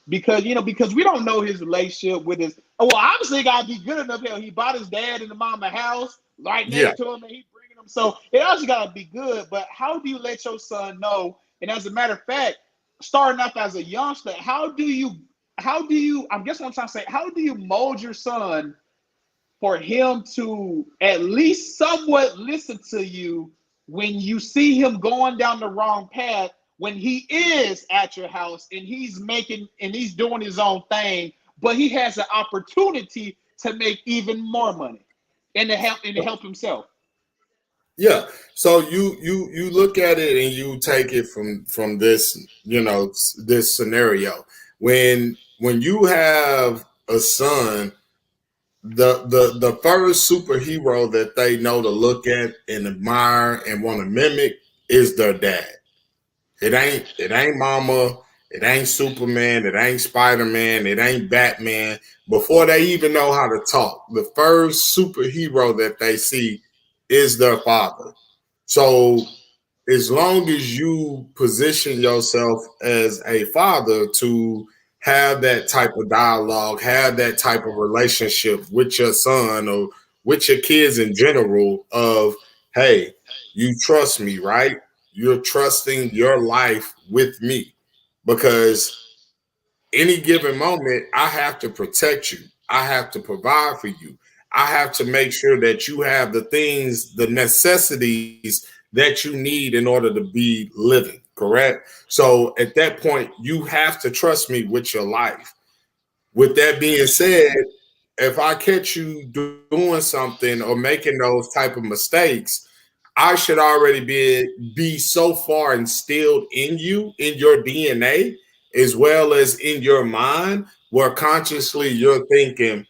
because we don't know his relationship with his. Well, obviously, it gotta be good enough. Hell, he bought his dad and the mom a house right Yeah. next to him, and he bringing them. So it also gotta be good. But how do you let your son know? And as a matter of fact, starting off as a youngster, how do you? I guess what I'm trying to say. How do you mold your son for him to at least somewhat listen to you when you see him going down the wrong path, when he is at your house and he's doing his own thing, but he has an opportunity to make even more money and to help himself. Yeah. So you look at it and you take it from this, this scenario. When you have a son, the first superhero that they know to look at and admire and want to mimic is their dad. It ain't mama, it ain't Superman, it ain't Spider-Man, it ain't Batman. Before they even know how to talk, the first superhero that they see is their father. So as long as you position yourself as a father to have that type of dialogue, have that type of relationship with your son or with your kids in general of, hey, you trust me, right? You're trusting your life with me because any given moment, I have to protect you. I have to provide for you. I have to make sure that you have the things, the necessities that you need in order to be living, correct? So at that point, you have to trust me with your life. With that being said, if I catch you doing something or making those type of mistakes, I should already be so far instilled in you, in your DNA, as well as in your mind, where consciously you're thinking,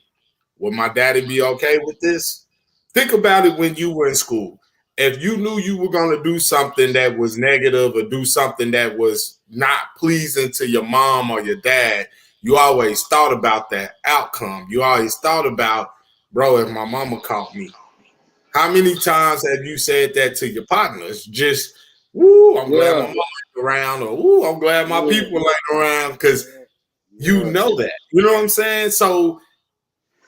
will my daddy be okay with this? Think about it when you were in school. If you knew you were going to do something that was negative or do something that was not pleasing to your mom or your dad, you always thought about that outcome. You always thought about, bro, if my mama caught me, how many times have you said that to your partners? Just, woo, I'm glad my Yeah, mom ain't around, or woo, I'm glad my yeah, people ain't around, because you yeah, know that. You know what I'm saying? So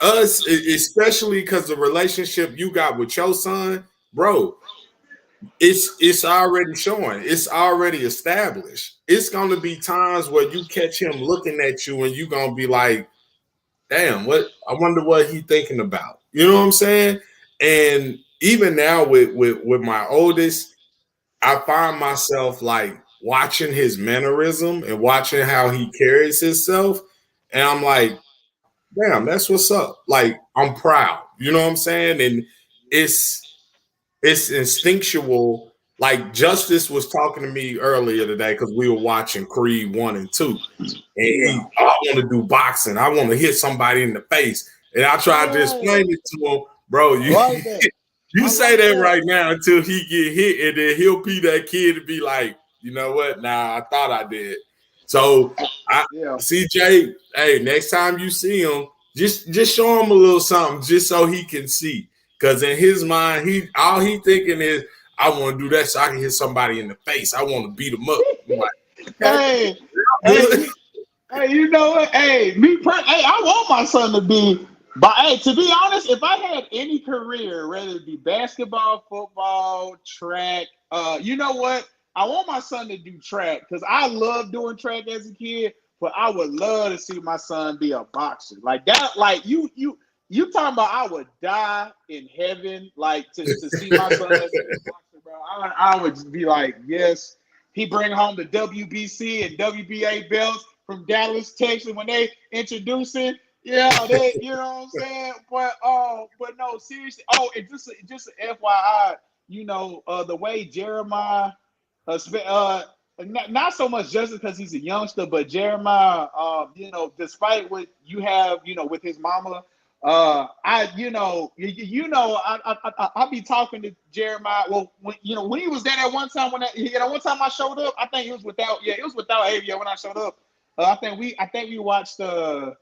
us, especially because the relationship you got with your son, bro, it's already showing. It's already established. It's gonna be times where you catch him looking at you and you gonna be like, damn, what I wonder what he thinking about. You know what I'm saying? And even now with my oldest, I find myself like watching his mannerism and watching how he carries himself. And I'm like, damn, that's what's up. Like, I'm proud. You know what I'm saying? And it's it's instinctual. Like Justice was talking to me earlier today because we were watching Creed 1 and 2. And yeah. I want to do boxing. I want to hit somebody in the face. And I tried to Yeah, explain it to him, bro, I like that. you I say like that that. right now until he get hit, and then he'll be that kid and be like, you know what? Nah, I thought I did. So I Yeah. CJ, hey, next time you see him, just show him a little something just so he can see. Cause in his mind, he all he thinking is, I want to do that so I can hit somebody in the face. I want to beat him up. I'm like, okay, Hey, good. hey, hey, you know what? Hey, hey, I want my son to be. But hey, to be honest, if I had any career, whether it be basketball, football, track, you know what? I want my son to do track because I love doing track as a kid. But I would love to see my son be a boxer like that. Like you talking about? I would die in heaven, like to see my son as a good boxer, bro. I would be like, yes. He bring home the WBC and WBA belts from Dallas, Texas when they introducing. Yeah, you know what I'm saying? But no, seriously. Oh, and just FYI, the way Jeremiah, not so much just because he's a youngster, but Jeremiah, despite what you have, with his mama, I'll be talking to Jeremiah. Well, when he was there that one time one time I showed up, I think it was without Avia when I showed up. I think we watched the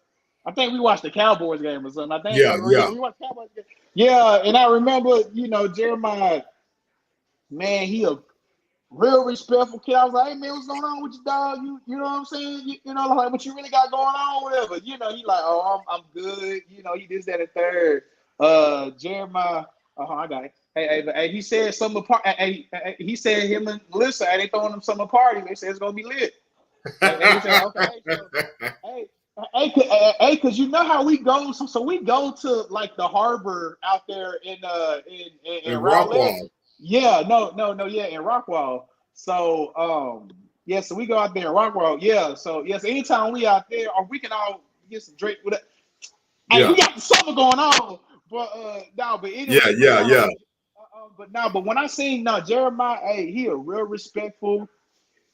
Cowboys game or something. I think Yeah, yeah. we watched Cowboys game. Yeah, and I remember, Jeremiah, man, real respectful kid. I was like, hey man, what's going on with you, dog? You know what I'm saying? You know, like what you really got going on, whatever. You know, he like, oh, I'm good. You know, he this, that, and third. Jeremiah, I got it. Hey, he said something apart. He said him and Melissa, they throwing him some party. They said it's gonna be lit. He said, okay, so, cause you know how we go. So we go to like the harbor out there in Rowlett. Rockwall. Yeah, no, yeah, in Rockwall. So yeah, so we go out there in Rockwall. Yeah, so yes, anytime we out there, or we can all get some drink with it. Hey, we got the summer going on, but no, but anyway, Yeah. But when I seen Jeremiah, hey, he a real respectful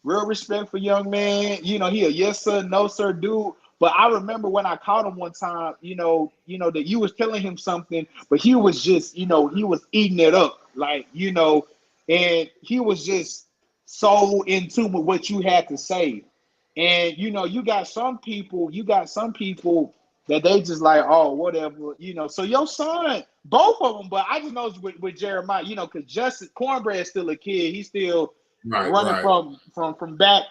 young man. You know, he a yes sir, no sir dude. But I remember when I caught him one time, you know that you was telling him something, but he was just, he was eating it up, like, and he was just so in tune with what you had to say. And you got some people that they just like, oh, whatever, So your son, both of them, but I just know with Jeremiah, because Justin Cornbread is still a kid. He's still running Right. from back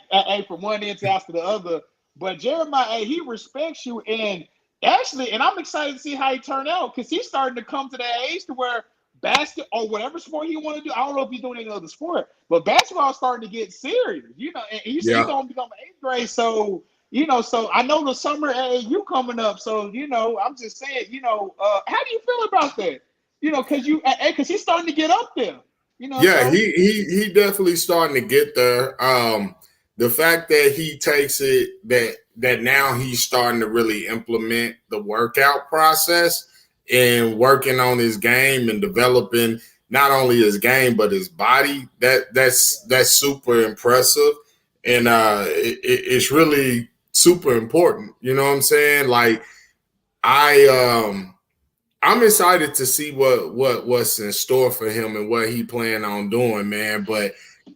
from one end to after the other. But Jeremiah, he respects you, and actually, and I'm excited to see how he turned out, because he's starting to come to that age to where basket or whatever sport he want to do. I don't know if he's doing any other sport, but basketball is starting to get serious. And you see he's gonna become 8th grade, so. So I know the summer AAU coming up. So, I'm just saying, how do you feel about that? Because he's starting to get up there. Yeah, So he definitely starting to get there. The fact that he takes it that now he's starting to really implement the workout process and working on his game and developing not only his game but his body. That's super impressive, and it's really super important. You know what I'm saying? Like I'm excited to see what's in store for him and what he plan on doing, man. But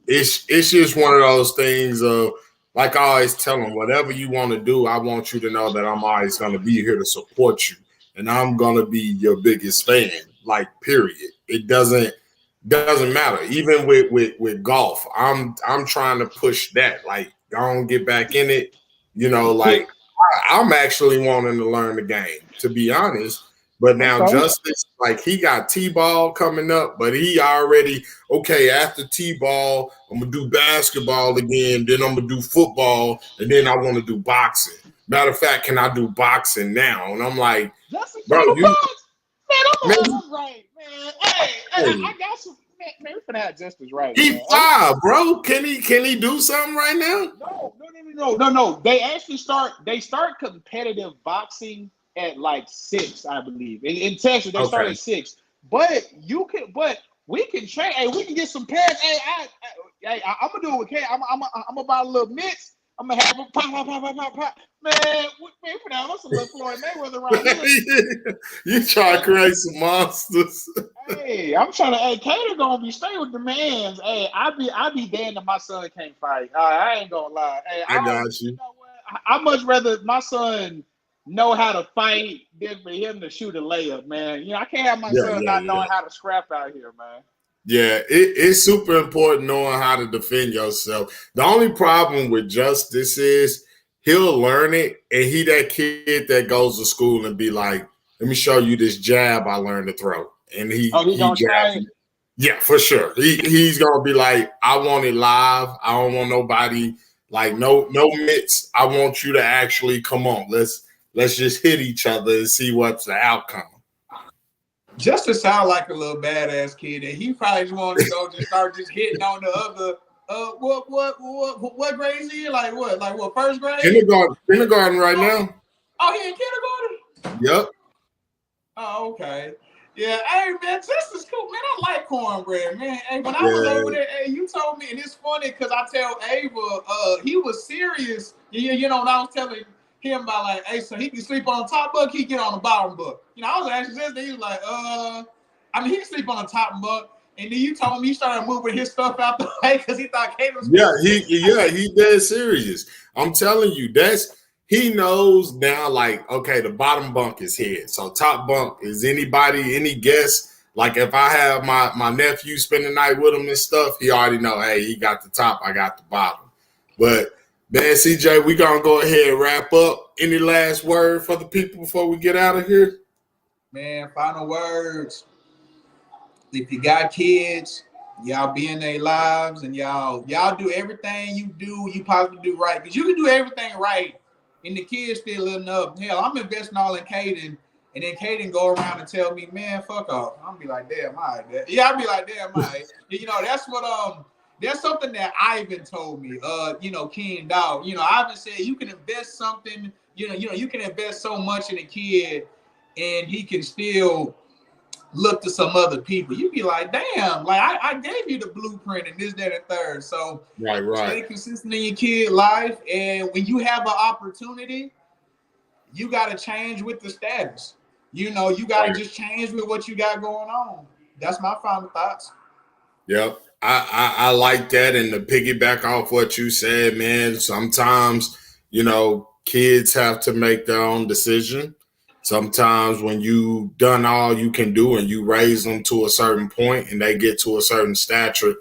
it's just one of those things of, like I always tell him, whatever you want to do, I want you to know that I'm always going to be here to support you, and I'm going to be your biggest fan. Like, period. It doesn't matter. Even with golf, I'm trying to push that. Like, don't get back in it. Like I'm actually wanting to learn the game, to be honest. But now okay. Justice, like, he got T-ball coming up, but he already, okay, after T-ball, I'm going to do basketball again, then I'm going to do football, and then I want to do boxing. Matter of fact, can I do boxing now? And I'm like, Justice bro, man, man, I'm right, man. Hey, I got some, man, we're gonna have Justice right, he man. 5, bro. Can he do something right now? No. They start competitive boxing at like 6, I believe. In Texas, they start Okay. at 6. But we can train. Hey, we can get some pads. Hey, I'm gonna do it with K. I'm gonna buy a little mix. I'm gonna have a pop. Man, we put out some little Floyd Mayweather around here. You try to create some monsters. Hey, I'm trying to. Hey, Kater gonna be straight with the mans. Hey, I be damned if my son can't fight. I ain't gonna lie. Hey, I got you. You know what? I much rather my son know how to fight than for him to shoot a layup, man. I can't have my son not knowing how to scrap out here, man. Yeah, it's super important knowing how to defend yourself. The only problem with Justice is he'll learn it, and he that kid that goes to school and be like, "Let me show you this jab I learned to throw," and he gonna try jabs it? me. Yeah, for sure. He's gonna be like, "I want it live. I don't want nobody like no mitts. I want you to actually come on. Let's just hit each other and see what's the outcome." Just to sound like a little badass kid, and he probably just wanted to go just start just hitting on the other. What grade is he in? Like what first grade? Kindergarten right now. Oh, he in kindergarten? Yep. Oh, okay. Yeah, hey man, this is cool, man. I like cornbread, man. Hey, when I was over there, hey, you told me, and it's funny because I tell Ava, he was serious. You know, when I was telling him about like, hey, so he can sleep on the top bunk, he get on the bottom bunk. I was asking this, and he was like, he can sleep on the top bunk. And then you told me he started moving his stuff out the way because he thought Kate was. He dead serious. I'm telling you, he knows now. Like, okay, the bottom bunk is here, so top bunk is any guest Like if I have my nephew spend the night with him and stuff, he already know, hey, he got the top, I got the bottom. But man, CJ, we gonna go ahead and wrap up. Any last word for the people before we get out of here? Man, final words. If you got kids, y'all be in their lives and y'all do everything you possibly do right. Because you can do everything right and the kids still living up. Hell, I'm investing all in Caden, and then Caden go around and tell me, man, fuck off. I'm be like, damn, all right. Yeah, I'll be like, damn, all right. You know, that's what that's something that Ivan told me. King Dog. Ivan said you can invest something, you can invest so much in a kid and he can still look to some other people. You'd be like, damn, like I gave you the blueprint and this, that, and third. So right. Stay consistent in your kid life. And when you have an opportunity, you got to change with the status. You got to just change with what you got going on. That's my final thoughts. Yep. I like that. And to piggyback off what you said, man, sometimes, kids have to make their own decision. Sometimes when you done all you can do and you raise them to a certain point and they get to a certain stature,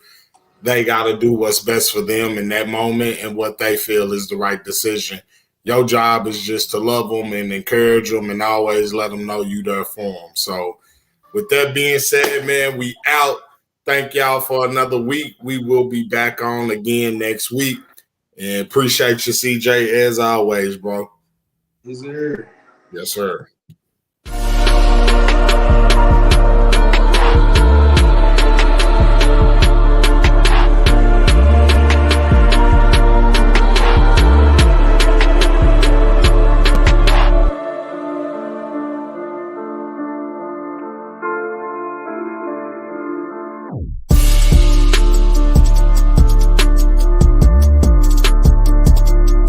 they got to do what's best for them in that moment and what they feel is the right decision. Your job is just to love them and encourage them and always let them know you there for them. So with that being said, man, we out. Thank y'all for another week. We will be back on again next week. And appreciate you, CJ, as always, bro. Yes, sir. Yes, sir.